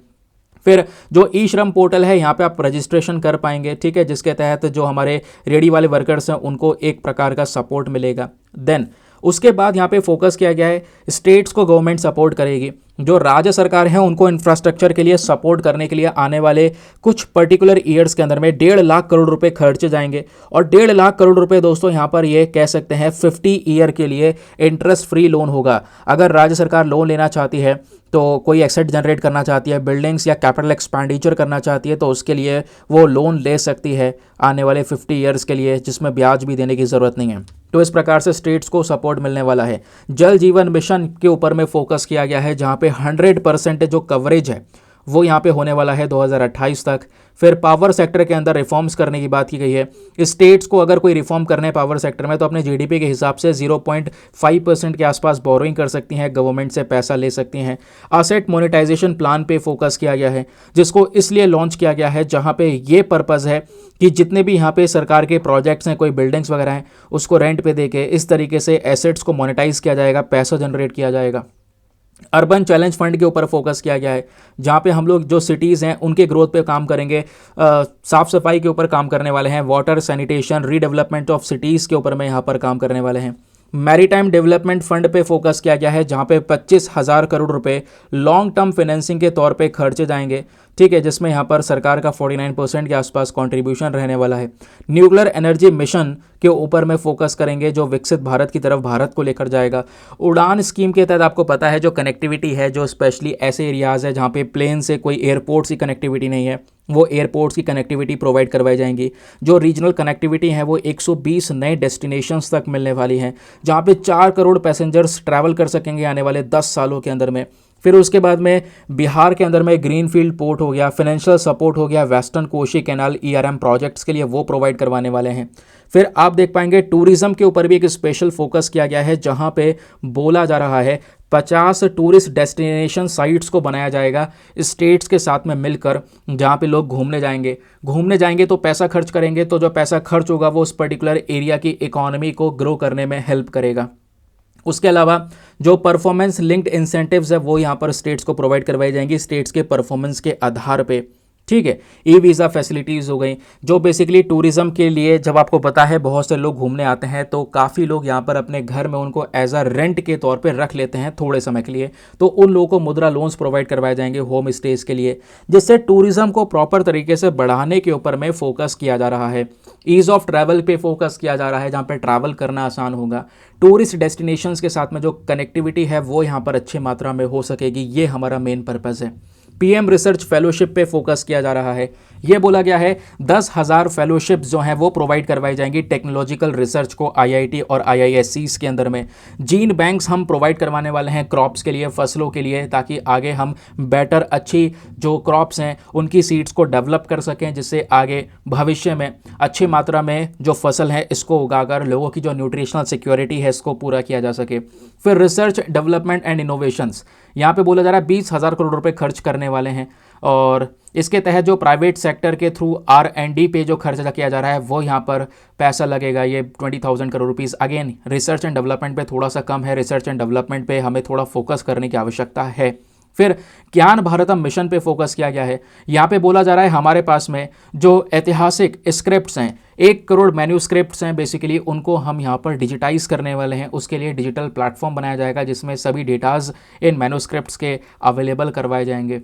फिर जो ई श्रम पोर्टल है यहाँ पे आप रजिस्ट्रेशन कर पाएंगे, ठीक है, जिसके तहत जो हमारे रेडी वाले वर्कर्स हैं उनको एक प्रकार का सपोर्ट मिलेगा। देन उसके बाद यहाँ पे फोकस किया गया है स्टेट्स को गवर्नमेंट सपोर्ट करेगी, जो राज्य सरकार है उनको इंफ्रास्ट्रक्चर के लिए सपोर्ट करने के लिए आने वाले कुछ पर्टिकुलर ईयर्स के अंदर में 1.5 लाख करोड़ रुपए खर्चे जाएंगे। और 1.5 लाख करोड़ रुपए दोस्तों यहाँ पर ये कह सकते हैं 50 ईयर के लिए इंटरेस्ट फ्री लोन होगा। अगर राज्य सरकार लोन लेना चाहती है, तो कोई एसेट जनरेट करना चाहती है, बिल्डिंग्स या कैपिटल एक्सपेंडिचर करना चाहती है, तो उसके लिए वो लोन ले सकती है आने वाले 50 ईयर्स के लिए, जिसमें ब्याज भी देने की ज़रूरत नहीं है। तो इस प्रकार से स्टेट्स को सपोर्ट मिलने वाला है। जल जीवन मिशन के ऊपर में फोकस किया गया है, जहाँ पे 100% जो कवरेज है वो यहाँ पे होने वाला है 2028 तक। फिर पावर सेक्टर के अंदर रिफॉर्म्स करने की बात की गई है। स्टेट्स को अगर कोई रिफॉर्म करने है पावर सेक्टर में, तो अपने जीडीपी के हिसाब से 0.5% के आसपास बोरोइंग कर सकती हैं, गवर्नमेंट से पैसा ले सकती हैं। असेट मोनेटाइजेशन प्लान पे फोकस किया गया है, जिसको इसलिए लॉन्च किया गया है जहाँ पे ये पर्पज़ है कि जितने भी यहाँ पे सरकार के प्रोजेक्ट्स हैं, कोई बिल्डिंग्स वगैरह हैं, उसको रेंट पे देके इस तरीके से एसेट्स को मोनेटाइज किया जाएगा, पैसा जनरेट किया जाएगा। अर्बन चैलेंज फंड के ऊपर फोकस किया गया है, जहाँ पे हम लोग जो सिटीज़ हैं उनके ग्रोथ पे काम करेंगे। साफ़ सफाई के ऊपर काम करने वाले हैं, water sanitation, redevelopment of cities के ऊपर में यहाँ पर काम करने वाले हैं। मैरीटाइम डेवलपमेंट फंड पे फोकस किया गया है, जहाँ पे 25,000 करोड़ रुपए लॉन्ग टर्म फाइनेंसिंग के तौर पे खर्चे जाएंगे, ठीक है, जिसमें यहाँ पर सरकार का 49% के आसपास कंट्रीब्यूशन रहने वाला है। न्यूक्लियर एनर्जी मिशन के ऊपर में फोकस करेंगे, जो विकसित भारत की तरफ भारत को लेकर जाएगा। उड़ान स्कीम के तहत आपको पता है जो कनेक्टिविटी है, जो स्पेशली ऐसे एरियाज़ है जहाँ पे प्लेन से कोई एयरपोर्ट्स की कनेक्टिविटी नहीं है, वो एयरपोर्ट्स की कनेक्टिविटी प्रोवाइड करवाई जाएंगी। जो रीजनल कनेक्टिविटी है वो 120 नए डेस्टिनेशंस तक मिलने वाली हैं, जहाँ पे 4 करोड़ पैसेंजर्स ट्रैवल कर सकेंगे आने वाले 10 सालों के अंदर में। फिर उसके बाद में बिहार के अंदर में ग्रीनफील्ड पोर्ट हो गया, फाइनेंशियल सपोर्ट हो गया, western Kosi canal ERM projects के लिए वो प्रोवाइड करवाने वाले हैं। फिर आप देख पाएंगे टूरिज्म के ऊपर भी एक स्पेशल फोकस किया गया है, जहां पे बोला जा रहा है 50 टूरिस्ट डेस्टिनेशन साइट्स को बनाया जाएगा स्टेट्स के साथ में मिलकर, जहां पे लोग घूमने जाएंगे तो पैसा खर्च करेंगे, तो जो पैसा खर्च होगा वो उस पर्टिकुलर एरिया की इकोनॉमी को ग्रो करने में हेल्प करेगा। उसके अलावा जो परफॉर्मेंस लिंक्ड इंसेंटिव्स है वो यहाँ पर स्टेट्स को प्रोवाइड करवाई जाएंगी, स्टेट्स के परफॉर्मेंस के आधार पे, ठीक है। ई वीज़ा फैसिलिटीज़ हो गई जो बेसिकली टूरिज़्म के लिए, जब आपको पता है बहुत से लोग घूमने आते हैं तो काफ़ी लोग यहाँ पर अपने घर में उनको एज अ रेंट के तौर पे रख लेते हैं थोड़े समय के लिए, तो उन लोगों को मुद्रा लोन्स प्रोवाइड करवाए जाएंगे होम स्टेज के लिए, जिससे टूरिज़्म को प्रॉपर तरीके से बढ़ाने के ऊपर में फोकस किया जा रहा है। ईज़ ऑफ ट्रैवल पे फोकस किया जा रहा है, जहाँ पर ट्रैवल करना आसान होगा। टूरिस्ट डेस्टिनेशंस के साथ में जो कनेक्टिविटी है वो यहाँ पर अच्छी मात्रा में हो सकेगी, ये हमारा मेन पर्पज़ है। पीएम रिसर्च फेलोशिप पे फोकस किया जा रहा है। ये बोला गया है 10,000 फेलोशिप्स जो हैं वो प्रोवाइड करवाई जाएंगी टेक्नोलॉजिकल रिसर्च को आईआईटी और आईआईएससीज के अंदर में। जीन बैंक्स हम प्रोवाइड करवाने वाले हैं क्रॉप्स के लिए, फसलों के लिए, ताकि आगे हम बेटर अच्छी जो क्रॉप्स हैं उनकी सीड्स को डेवलप कर सकें, जिससे आगे भविष्य में अच्छी मात्रा में जो फसल है इसको उगाकर लोगों की जो न्यूट्रिशनल सिक्योरिटी है इसको पूरा किया जा सके। फिर रिसर्च डेवलपमेंट एंड इनोवेशंस, यहाँ पे बोला जा रहा है 20,000 करोड़ रुपए खर्च करने वाले हैं, और इसके तहत जो प्राइवेट सेक्टर के थ्रू R&D पे जो खर्चा किया जा रहा है वो यहाँ पर पैसा लगेगा, ये 20,000 crore rupees. Again research and development पे थोड़ा सा कम है, रिसर्च एंड डेवलपमेंट पे हमें थोड़ा फोकस करने की आवश्यकता है। फिर ज्ञान भारतम मिशन पे फोकस किया गया है। यहाँ पे बोला जा रहा है हमारे पास में जो ऐतिहासिक स्क्रिप्ट्स हैं, 1 करोड़ मैन्यूस्क्रिप्ट्स हैं बेसिकली, उनको हम यहाँ पर डिजिटाइज करने वाले हैं। उसके लिए डिजिटल प्लेटफॉर्म बनाया जाएगा जिसमें सभी डेटाज इन मैन्यूस्क्रिप्ट्स के अवेलेबल करवाए जाएंगे।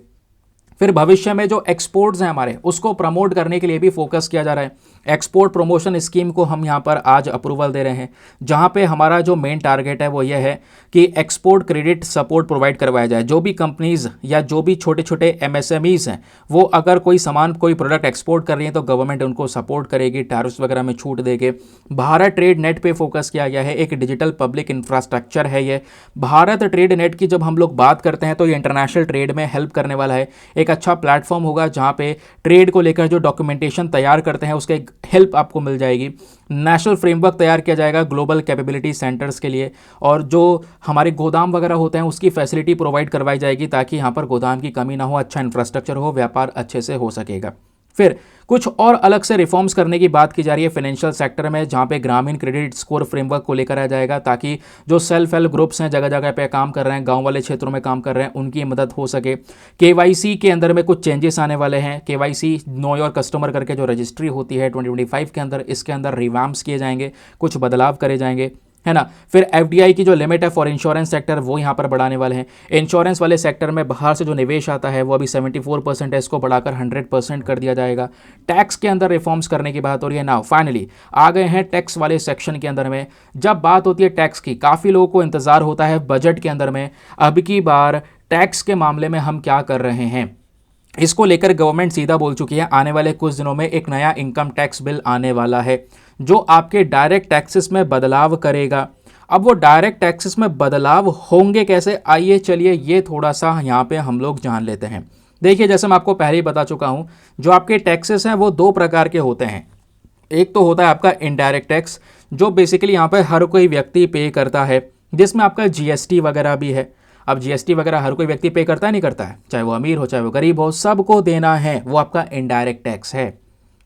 फिर भविष्य में जो एक्सपोर्ट्स हैं हमारे, उसको प्रमोट करने के लिए भी फोकस किया जा रहा है। एक्सपोर्ट प्रमोशन स्कीम को हम यहाँ पर आज अप्रूवल दे रहे हैं, जहाँ पे हमारा जो मेन टारगेट है वो ये है कि एक्सपोर्ट क्रेडिट सपोर्ट प्रोवाइड करवाया जाए। जो भी कंपनीज या जो भी छोटे छोटे MSMEs हैं वो अगर कोई सामान, कोई प्रोडक्ट एक्सपोर्ट कर रही है तो गवर्नमेंट उनको सपोर्ट करेगी, टैरिफ्स वगैरह में छूट देगी। भारत ट्रेड नेट पे फोकस किया गया है, एक डिजिटल पब्लिक इंफ्रास्ट्रक्चर है ये। भारत ट्रेड नेट की जब हम लोग बात करते हैं तो ये इंटरनेशनल ट्रेड में हेल्प करने वाला है, एक अच्छा प्लेटफॉर्म होगा जहां पे ट्रेड को लेकर जो डॉक्यूमेंटेशन तैयार करते हैं उसके हेल्प आपको मिल जाएगी। नेशनल फ्रेमवर्क तैयार किया जाएगा ग्लोबल कैपेबिलिटी सेंटर्स के लिए, और जो हमारे गोदाम वगैरह होते हैं उसकी फैसिलिटी प्रोवाइड करवाई जाएगी ताकि यहाँ पर गोदाम की कमी ना हो, अच्छा इंफ्रास्ट्रक्चर हो, व्यापार अच्छे से हो सकेगा। फिर कुछ और अलग से रिफॉर्म्स करने की बात की जा रही है फाइनेंशियल सेक्टर में, जहां पे ग्रामीण क्रेडिट स्कोर फ्रेमवर्क को लेकर आ जाएगा ताकि जो सेल्फ हेल्प ग्रुप्स हैं जगह जगह पे काम कर रहे हैं, गांव वाले क्षेत्रों में काम कर रहे हैं, उनकी मदद हो सके। केवाईसी के अंदर में कुछ चेंजेस आने वाले हैं। केवाईसी नो योर कस्टमर करके जो रजिस्ट्री होती है 2025 के अंदर, इसके अंदर रिवैम्प्स किए जाएंगे, कुछ बदलाव करे जाएंगे, है ना। फिर FDI की जो लिमिट है फॉर इंश्योरेंस सेक्टर वो यहाँ पर बढ़ाने वाले हैं। इंश्योरेंस वाले सेक्टर में बाहर से जो निवेश आता है वो अभी 74% है, इसको बढ़ाकर 100% कर दिया जाएगा। टैक्स के अंदर रिफॉर्म्स करने की बात हो रही है। नाउ फाइनली आ गए हैं टैक्स वाले सेक्शन के अंदर में। जब बात होती है टैक्स की, काफ़ी लोगों को इंतज़ार होता है बजट के अंदर में अब की बार टैक्स के मामले में हम क्या कर रहे हैं। इसको लेकर गवर्नमेंट सीधा बोल चुकी है, आने वाले कुछ दिनों में एक नया इनकम टैक्स बिल आने वाला है जो आपके डायरेक्ट टैक्सेस में बदलाव करेगा। अब वो डायरेक्ट टैक्सेस में बदलाव होंगे कैसे, आइए चलिए ये थोड़ा सा यहाँ पे हम लोग जान लेते हैं। देखिए जैसे मैं आपको पहले ही बता चुका हूँ, जो आपके टैक्सेस हैं वो 2 प्रकार के होते हैं। एक तो होता है आपका इनडायरेक्ट टैक्स जो बेसिकली यहाँ पर हर कोई व्यक्ति पे करता है, जिसमें आपका GST वगैरह भी है। अब GST वगैरह हर कोई व्यक्ति पे करता है, नहीं करता है, चाहे वो अमीर हो चाहे वो गरीब हो, सबको देना है, वो आपका इनडायरेक्ट टैक्स है।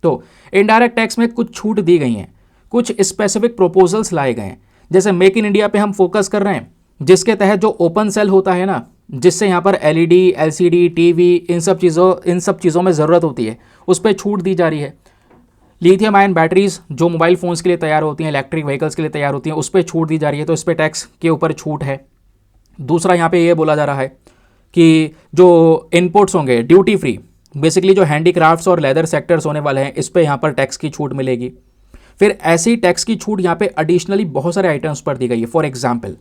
तो इनडायरेक्ट टैक्स में कुछ छूट दी गई हैं, कुछ स्पेसिफिक प्रपोजल्स लाए गए हैं। जैसे मेक इन इंडिया पे हम फोकस कर रहे हैं, जिसके तहत जो ओपन सेल होता है ना, जिससे यहाँ पर LED, LCD, TV इन सब चीज़ों में ज़रूरत होती है, उस पर छूट दी जा रही है। लिथियम आयन बैटरीज जो मोबाइल फ़ोन्स के लिए तैयार होती हैं, इलेक्ट्रिक व्हीकल्स के लिए तैयार होती हैं, उस पर छूट दी जा रही है, तो इस पर टैक्स के ऊपर छूट है। दूसरा यहाँ पे ये बोला जा रहा है कि जो इनपुट्स होंगे ड्यूटी फ्री, बेसिकली जो हैंडीक्राफ्ट्स और लेदर सेक्टर्स होने वाले हैं, इस पे यहाँ पर टैक्स की छूट मिलेगी। फिर ऐसी टैक्स की छूट यहाँ पे एडिशनली बहुत सारे आइटम्स पर दी गई है। फॉर एग्जांपल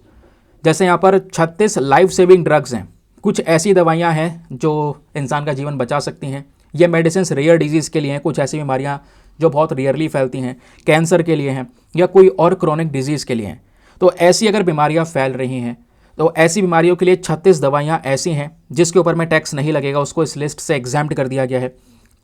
जैसे यहाँ पर 36 लाइफ सेविंग ड्रग्स हैं, कुछ ऐसी दवाइयाँ हैं जो इंसान का जीवन बचा सकती हैं। ये मेडिसिन रेयर डिजीज़ के लिए हैं, कुछ ऐसी बीमारियाँ जो बहुत रेयरली फैलती हैं, कैंसर के लिए हैं या कोई और क्रॉनिक डिजीज़ के लिए हैं। तो ऐसी अगर बीमारियाँ फैल रही हैं तो ऐसी बीमारियों के लिए 36 दवाइयाँ ऐसी हैं जिसके ऊपर में टैक्स नहीं लगेगा, उसको इस लिस्ट से एग्जैम्प्ट कर दिया गया है।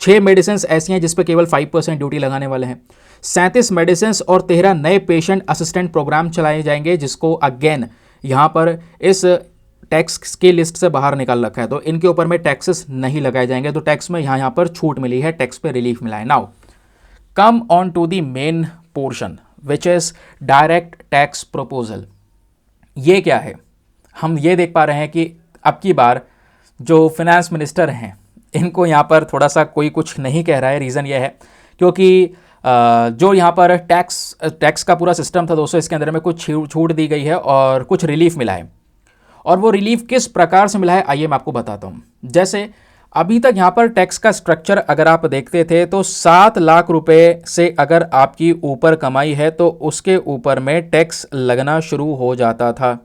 6 मेडिसिन ऐसी हैं जिस पर केवल 5% ड्यूटी लगाने वाले हैं। 37 मेडिसिन और 13 नए पेशेंट असिस्टेंट प्रोग्राम चलाए जाएंगे, जिसको अगेन यहाँ पर इस टैक्स की लिस्ट से बाहर निकाल रखा है, तो इनके ऊपर में टैक्सेस नहीं लगाए जाएंगे। तो टैक्स में यहाँ पर छूट मिली है, टैक्स पे रिलीफ मिला है। Now come on to the main portion which is direct tax proposal. ये क्या है, हम ये देख पा रहे हैं कि अब की बार जो फिनेंस मिनिस्टर हैं इनको यहाँ पर थोड़ा सा कोई कुछ नहीं कह रहा है। रीज़न ये है क्योंकि जो यहाँ पर टैक्स का पूरा सिस्टम था दोस्तों, इसके अंदर में कुछ छूट दी गई है और कुछ रिलीफ मिला है। और वो रिलीफ किस प्रकार से मिला है आइए मैं आपको बताता हूँ। जैसे अभी तक यहाँ पर टैक्स का स्ट्रक्चर अगर आप देखते थे तो 7 लाख रुपए से अगर आपकी ऊपर कमाई है तो उसके ऊपर में टैक्स लगना शुरू हो जाता था।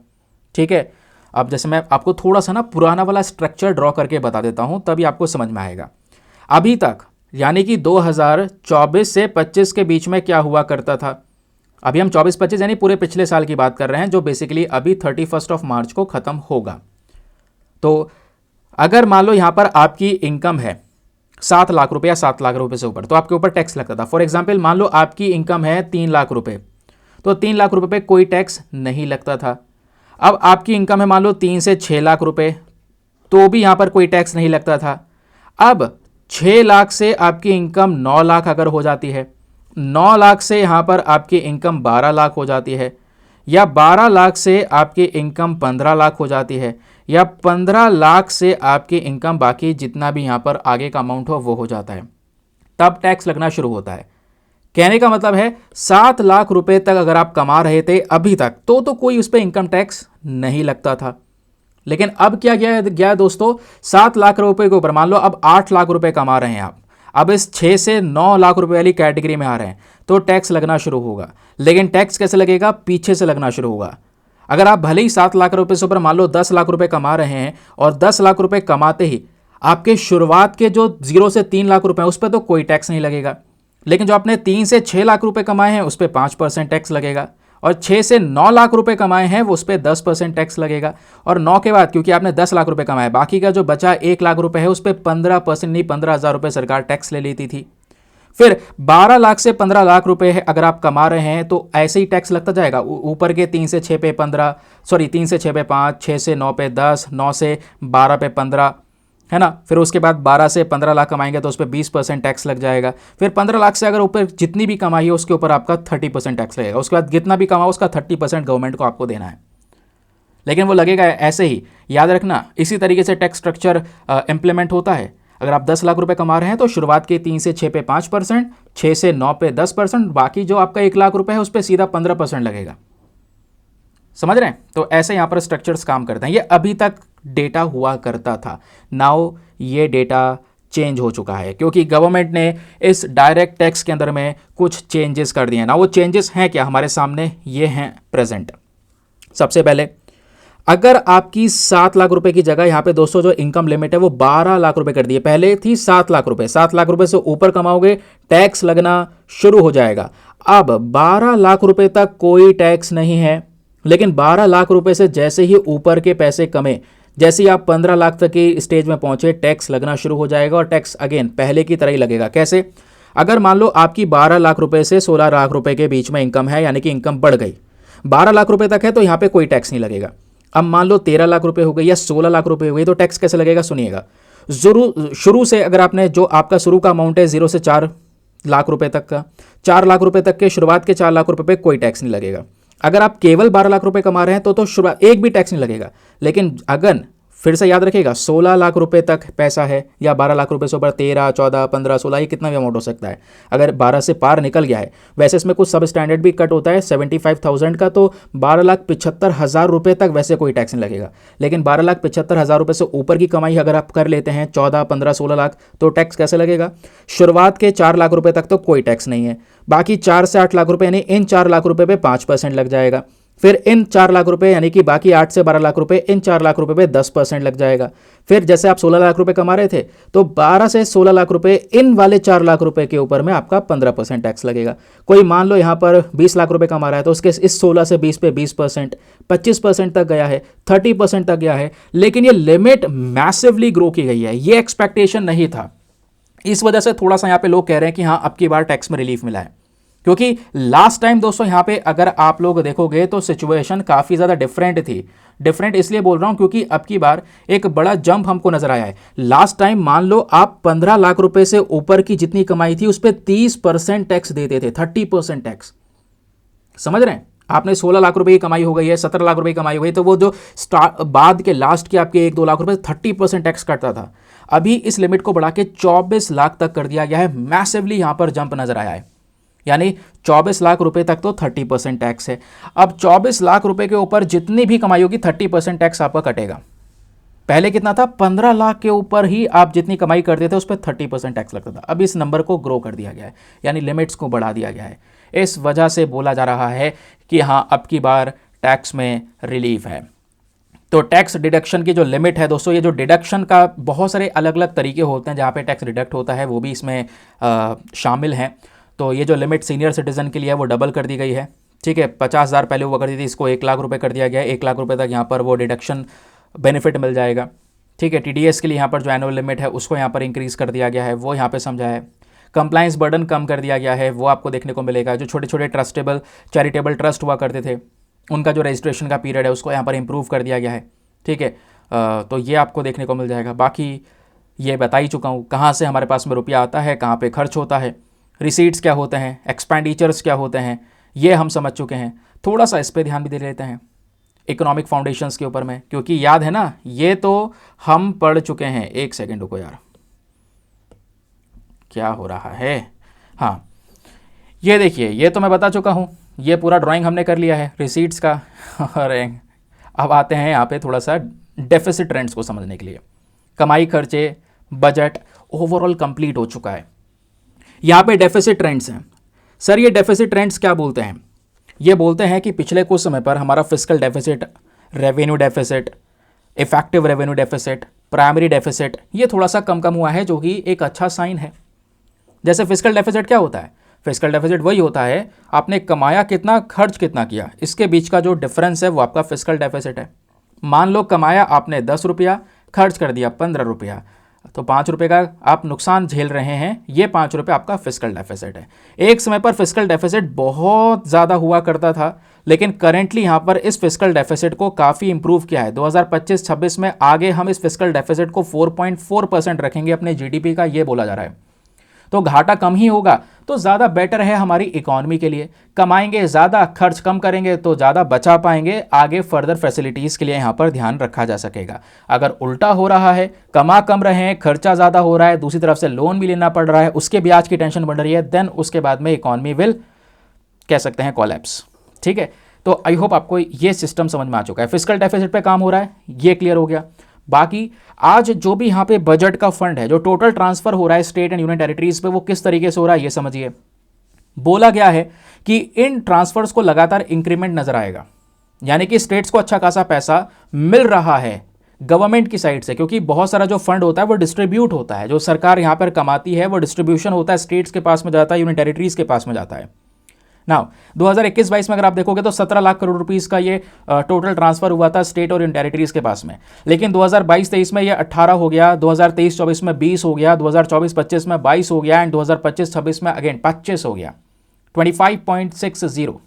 ठीक है, अब जैसे मैं आपको थोड़ा सा ना पुराना वाला स्ट्रक्चर ड्रॉ करके बता देता हूँ, तभी आपको समझ में आएगा। अभी तक यानी कि 2024 से 25 के बीच में क्या हुआ करता था, अभी हम 24-25 यानी पूरे पिछले साल की बात कर रहे हैं, जो बेसिकली अभी 31 मार्च को ख़त्म होगा। तो अगर मान लो यहाँ पर आपकी इनकम है 7 लाख रुपए या 7 लाख रुपए से ऊपर, तो आपके ऊपर टैक्स लगता था। फॉर एग्जाम्पल मान लो आपकी इनकम है 3 लाख रुपए, तो 3 लाख रुपए पे कोई टैक्स नहीं लगता था। अब आपकी इनकम है मान लो 3 से 6 लाख रुपए, तो भी यहाँ पर कोई टैक्स नहीं लगता था। अब 6 लाख से आपकी इनकम 9 लाख अगर हो जाती है, 9 लाख से यहाँ पर आपकी इनकम 12 लाख हो जाती है, या 12 लाख से आपकी इनकम 15 लाख हो जाती है, या 15 लाख से आपकी इनकम बाकी जितना भी यहाँ पर आगे का अमाउंट हो वो हो जाता है, तब टैक्स लगना शुरू होता है। कहने का मतलब है 7 लाख रुपए तक अगर आप कमा रहे थे अभी तक तो कोई उस पर इनकम टैक्स नहीं लगता था। लेकिन अब क्या गया दोस्तों, 7 लाख रुपए के ऊपर मान लो अब 8 लाख रुपए कमा रहे हैं आप, अब इस 6 से 9 लाख रुपए वाली कैटेगरी में आ रहे हैं तो टैक्स लगना शुरू होगा। लेकिन टैक्स कैसे लगेगा, पीछे से लगना शुरू होगा। अगर आप भले ही 7 लाख रुपए से ऊपर मान लो 10 लाख रुपए कमा रहे हैं और 10 लाख रुपए कमाते ही आपके शुरुआत के जो 0 से 3 लाख रुपए उस पर तो कोई टैक्स नहीं लगेगा, लेकिन जो आपने 3 से 6 लाख रुपए कमाए हैं उस पर 5% टैक्स लगेगा, और 6 से 9 लाख रुपए कमाए हैं वो उस पर 10% टैक्स लगेगा, और 9 के बाद क्योंकि आपने 10 लाख रुपए कमाए बाकी का जो बचा 1 लाख रुपए है उस पर 15% नहीं 15,000 रुपए सरकार टैक्स ले लेती थी। फिर 12 लाख से 15 लाख रुपए अगर आप कमा रहे हैं तो ऐसे ही टैक्स लगता जाएगा। ऊपर के 3 से 6 पे 15, सॉरी 3 से 6 पे 5, 6 से 9 पे 10, 9 से 12 पे 15, है ना। फिर उसके बाद 12 से 15 लाख कमाएंगे तो उस पर 20% टैक्स लग जाएगा। फिर 15 लाख से अगर ऊपर जितनी भी कमाई है उसके ऊपर आपका 30% टैक्स लगेगा। उसके बाद जितना भी कमाओ उसका 30% गवर्नमेंट को आपको देना है, लेकिन वो लगेगा ऐसे ही। याद रखना, इसी तरीके से टैक्स स्ट्रक्चर इंप्लीमेंट होता है। अगर आप 10 लाख रुपए कमा रहे हैं तो शुरुआत के 3 से 6 पे 5%, 6 से 9 पे 10%, बाकी जो आपका 1 लाख रुपए है उस पर सीधा 15% लगेगा। समझ रहे हैं? तो ऐसे यहाँ पर स्ट्रक्चर्स काम करते हैं। ये अभी तक डेटा हुआ करता था, नाउ ये डेटा चेंज हो चुका है क्योंकि गवर्नमेंट ने इस डायरेक्ट टैक्स के अंदर में कुछ चेंजेस कर दिए हैं। ना वो चेंजेस हैं क्या, हमारे सामने ये हैं प्रेजेंट। सबसे पहले अगर आपकी 7 लाख रुपए की जगह यहाँ पे दोस्तों जो इनकम लिमिट है वो 12 लाख रुपए कर दी है। पहले थी 7 लाख रुपए, 7 लाख रुपए से ऊपर कमाओगे टैक्स लगना शुरू हो जाएगा। अब 12 लाख रुपए तक कोई टैक्स नहीं है, लेकिन 12 लाख रुपए से जैसे ही ऊपर के पैसे कमे, जैसे ही आप 15 लाख तक की स्टेज में पहुंचे टैक्स लगना शुरू हो जाएगा। और टैक्स अगेन पहले की तरह ही लगेगा। कैसे, अगर मान लो आपकी 12 लाख रुपए से 16 लाख रुपए के बीच में इनकम है, यानी कि इनकम बढ़ गई, 12 लाख रुपए तक है तो यहाँ पे कोई टैक्स नहीं लगेगा। अब मान लो 13 लाख रुपए हो गई या 16 लाख रुपए हो गई तो टैक्स कैसे लगेगा, सुनिएगा। शुरू से अगर आपने जो आपका शुरू का अमाउंट है 0 से 4 लाख रुपए तक का, 4 लाख रुपए तक के शुरुआत के 4 लाख रुपए पे कोई टैक्स नहीं लगेगा। अगर आप केवल 12 लाख रुपए कमा रहे हैं तो शुरुआत एक भी टैक्स नहीं लगेगा। लेकिन अगर फिर से याद रखिएगा 16 लाख रुपए तक पैसा है या 12 लाख रुपए से ऊपर 13, 14, 15, 16 ये कितना भी अमाउंट हो सकता है। अगर 12 से पार निकल गया है, वैसे इसमें कुछ सब स्टैंडर्ड भी कट होता है 75,000 का, तो 12,75,000 रुपए तक वैसे कोई टैक्स नहीं लगेगा। लेकिन 12,75,000 रुपए से ऊपर की कमाई अगर आप कर लेते हैं 14, 15, 16 लाख तो टैक्स कैसे लगेगा। शुरुआत के 4 लाख रुपए तक तो कोई टैक्स नहीं है, बाकी 4 से 8 लाख रुपए यानी इन 4 लाख रुपए पे 5% लग जाएगा। फिर इन 4 लाख रुपए यानी कि बाकी 8 से 12 लाख रुपए, इन 4 लाख रुपए पे 10% लग जाएगा। फिर जैसे आप 16 लाख रुपए कमा रहे थे तो 12 से 16 लाख रुपए इन वाले 4 लाख रुपए के ऊपर में आपका 15% टैक्स लगेगा। कोई मान लो यहाँ पर 20 लाख रुपए कमा रहा है तो उसके इस 16 से 20 पे 20%, 25% तक गया है, 30% तक गया है। लेकिन ये लिमिट मैसिवली ग्रो की गई है, ये एक्सपेक्टेशन नहीं था। इस वजह से थोड़ा सा यहाँ पे लोग कह रहे हैं कि हाँ अब की बार टैक्स में रिलीफ मिला है, क्योंकि लास्ट टाइम दोस्तों यहाँ पे अगर आप लोग देखोगे तो सिचुएशन काफ़ी ज़्यादा डिफरेंट थी। डिफरेंट इसलिए बोल रहा हूँ क्योंकि अब की बार एक बड़ा जंप हमको नजर आया है। लास्ट टाइम मान लो आप 15 लाख रुपए से ऊपर की जितनी कमाई थी उस पर 30% टैक्स देते थे, 30% टैक्स। समझ रहे हैं? आपने 16 लाख रुपए की कमाई हो गई है, 17 लाख रुपए की कमाई हो गई, तो वो जो बाद के लास्ट के आपके 1-2 लाख रुपए 30% टैक्स कटता था। अभी इस लिमिट को बढ़ा के 24 लाख तक कर दिया गया है। मैसिवली यहाँ पर जंप नजर आया है, यानी 24 लाख रुपए तक तो 30% टैक्स है। अब 24 लाख रुपए के ऊपर जितनी भी कमाई होगी 30% टैक्स आपका कटेगा। पहले कितना था, 15 लाख के ऊपर ही आप जितनी कमाई करते थे उस पर 30% टैक्स लगता था। अब इस नंबर को ग्रो कर दिया गया है, यानी लिमिट्स को बढ़ा दिया गया है। इस वजह से बोला जा रहा है कि हाँ, अब की बार टैक्स में रिलीफ है। तो टैक्स डिडक्शन की जो लिमिट है दोस्तों, ये जो डिडक्शन का बहुत सारे अलग अलग तरीके होते हैं जहाँ पे टैक्स डिडक्ट होता है, वो भी इसमें शामिल हैं। तो ये जो लिमिट सीनियर सिटीजन के लिए है वो डबल कर दी गई है। ठीक है, 50,000 पहले हुआ करती थी, इसको 1 लाख रुपए कर दिया गया है। 1 लाख रुपए तक यहाँ पर वो डिडक्शन बेनिफिट मिल जाएगा। ठीक है, टीडीएस के लिए यहाँ पर जो एनुअल लिमिट है उसको यहाँ पर इंक्रीज़ कर दिया गया है, वो यहाँ पे समझा है। कंप्लाइंस बर्डन कम कर दिया गया है, वो आपको देखने को मिलेगा। जो छोटे छोटे ट्रस्टेबल चैरिटेबल ट्रस्ट हुआ करते थे उनका जो रजिस्ट्रेशन का पीरियड है उसको यहाँ पर इंप्रूव कर दिया गया है। ठीक है, तो ये आपको देखने को मिल जाएगा। बाकी ये बता ही चुका हूँ कहाँ से हमारे पास में रुपया आता है, कहाँ पे खर्च होता है, रिसीट्स क्या होते हैं, एक्सपेंडिचर्स क्या होते हैं, ये हम समझ चुके हैं। थोड़ा सा इस पर ध्यान भी दे लेते हैं इकोनॉमिक फाउंडेशंस के ऊपर में, क्योंकि याद है ना, ये तो हम पढ़ चुके हैं। एक सेकेंड रुको यार, क्या हो रहा है। हाँ, ये देखिए, ये तो मैं बता चुका हूँ, ये पूरा ड्राइंग हमने कर लिया है रिसीट्स का। और अब आते हैं यहाँ पे थोड़ा सा डेफिसिट ट्रेंड्स को समझने के लिए। कमाई, खर्चे, बजट ओवरऑल कंप्लीट हो चुका है। यहाँ पे डेफिसिट ट्रेंड्स हैं। सर ये डेफिसिट ट्रेंड्स क्या बोलते हैं? ये बोलते हैं कि पिछले कुछ समय पर हमारा fiscal deficit, revenue deficit, effective revenue deficit, primary deficit, ये थोड़ा सा कम हुआ है, जो कि एक अच्छा साइन है। जैसे फिस्कल डेफिसिट क्या होता है? फिस्कल डेफिसिट वही होता है आपने कमाया कितना, खर्च कितना किया, इसके बीच का जो डिफरेंस है वो आपका फिस्कल डेफिसिट है। मान लो कमाया आपने 10 रुपया, खर्च कर दिया 15 रुपया, तो 5 रुपये का आप नुकसान झेल रहे हैं। ये 5 रुपये आपका फिस्कल डेफिसिट है। एक समय पर फिस्कल डेफिसिट बहुत ज़्यादा हुआ करता था, लेकिन करेंटली यहाँ पर इस फिस्कल डेफिसिट को काफ़ी इंप्रूव किया है। 2025-26 में आगे हम इस फिस्कल डेफिसिट को 4.4% रखेंगे अपने जीडीपी का, ये बोला जा रहा है। तो घाटा कम ही होगा तो ज़्यादा बेटर है हमारी इकोनॉमी के लिए। कमाएंगे ज़्यादा, खर्च कम करेंगे तो ज़्यादा बचा पाएंगे, आगे फर्दर फैसिलिटीज़ के लिए यहाँ पर ध्यान रखा जा सकेगा। अगर उल्टा हो रहा है, कमा कम रहे हैं, खर्चा ज़्यादा हो रहा है, दूसरी तरफ से लोन भी लेना पड़ रहा है, उसके ब्याज की टेंशन बढ़ रही है, देन उसके बाद में इकोनॉमी विल, कह सकते हैं, कोलैप्स। ठीक है, तो आई होप आपको ये सिस्टम समझ में आ चुका है। फिस्कल डेफिसिट पे काम हो रहा है, ये क्लियर हो गया। बाकी आज जो भी यहाँ पे बजट का फंड है, जो टोटल ट्रांसफर हो रहा है स्टेट एंड यूनियन टेरिटरीज पे, वो किस तरीके से हो रहा है ये समझिए। बोला गया है कि इन ट्रांसफर्स को लगातार इंक्रीमेंट नजर आएगा, यानी कि स्टेट्स को अच्छा खासा पैसा मिल रहा है गवर्नमेंट की साइड से, क्योंकि बहुत सारा जो फंड होता है वो डिस्ट्रीब्यूट होता है, जो सरकार यहाँ पर कमाती है वो डिस्ट्रीब्यूशन होता है, स्टेट्स के पास में जाता है, यूनियन टेरिटरीज के पास में जाता है। नाउ 2021-22 में अगर आप देखोगे तो 17 लाख करोड़ रुपीस का ये टोटल ट्रांसफर हुआ था स्टेट और यूनियन टेरिटरीज के पास में। लेकिन 2022-23 में ये 18 हो गया, 2023-24 में 20 हो गया, 2024-25 में 22 हो गया, एंड 2025-26 में अगेन 25 हो गया, 25.60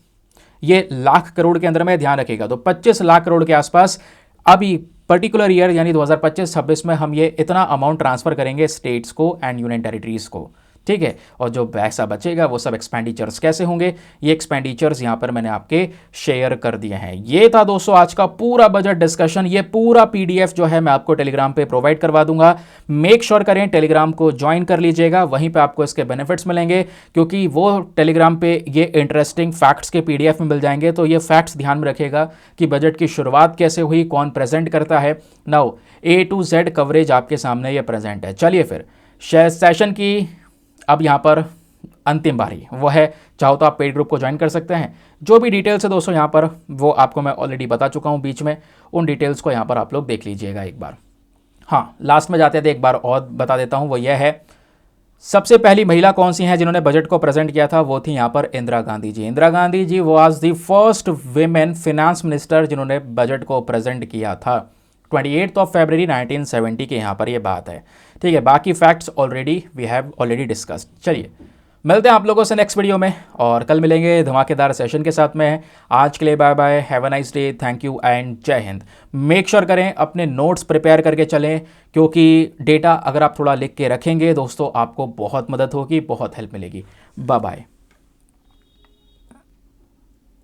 ये लाख करोड़ के अंदर में ध्यान रखेगा। तो 25 लाख करोड़ के आसपास अभी पर्टिकुलर ईयर यानी 2025-26 में हम ये इतना अमाउंट ट्रांसफर करेंगे स्टेट्स को एंड यूनियन टेरिटरीज को। ठीक है, और जो पैसा बचेगा वो सब एक्सपेंडिचर्स कैसे होंगे, ये एक्सपेंडिचर्स यहाँ पर मैंने आपके शेयर कर दिए हैं। ये था दोस्तों आज का पूरा बजट डिस्कशन। ये पूरा पीडीएफ जो है मैं आपको टेलीग्राम पे प्रोवाइड करवा दूंगा। मेक श्योर करें टेलीग्राम को ज्वाइन कर लीजिएगा, वहीं पे आपको इसके बेनिफिट्स मिलेंगे, क्योंकि वो टेलीग्राम पे ये इंटरेस्टिंग फैक्ट्स के पीडीएफ में मिल जाएंगे। तो ये फैक्ट्स ध्यान में रखेगा कि बजट की शुरुआत कैसे हुई, कौन प्रेजेंट करता है। Now A to Z coverage आपके सामने ये प्रेजेंट है। चलिए फिर सेशन की अब यहाँ पर अंतिम बारी वो है, चाहो तो आप पेड ग्रुप को ज्वाइन कर सकते हैं। जो भी डिटेल्स है दोस्तों यहाँ पर वो आपको मैं ऑलरेडी बता चुका हूँ बीच में, उन डिटेल्स को यहाँ पर आप लोग देख लीजिएगा एक बार। हाँ, लास्ट में जाते थे एक बार और बता देता हूँ, वो यह है सबसे पहली महिला कौन सी हैं जिन्होंने बजट को प्रेजेंट किया था, वो थी यहाँ पर Indira Gandhi ji. Indira Gandhi ji was the first women finance minister जिन्होंने बजट को प्रेजेंट किया था। 28 फरवरी 1970 के यहाँ पर ये बात है। ठीक है, बाकी facts already we have already discussed. चलिए मिलते हैं आप लोगों से नेक्स्ट वीडियो में, और कल मिलेंगे धमाकेदार सेशन के साथ में। आज के लिए bye bye, have a nice day, thank you and जय हिंद। मेक श्योर करें अपने नोट्स प्रिपेयर करके चलें, क्योंकि डेटा अगर आप थोड़ा लिख के रखेंगे दोस्तों आपको बहुत मदद होगी, बहुत हेल्प मिलेगी। Bye bye.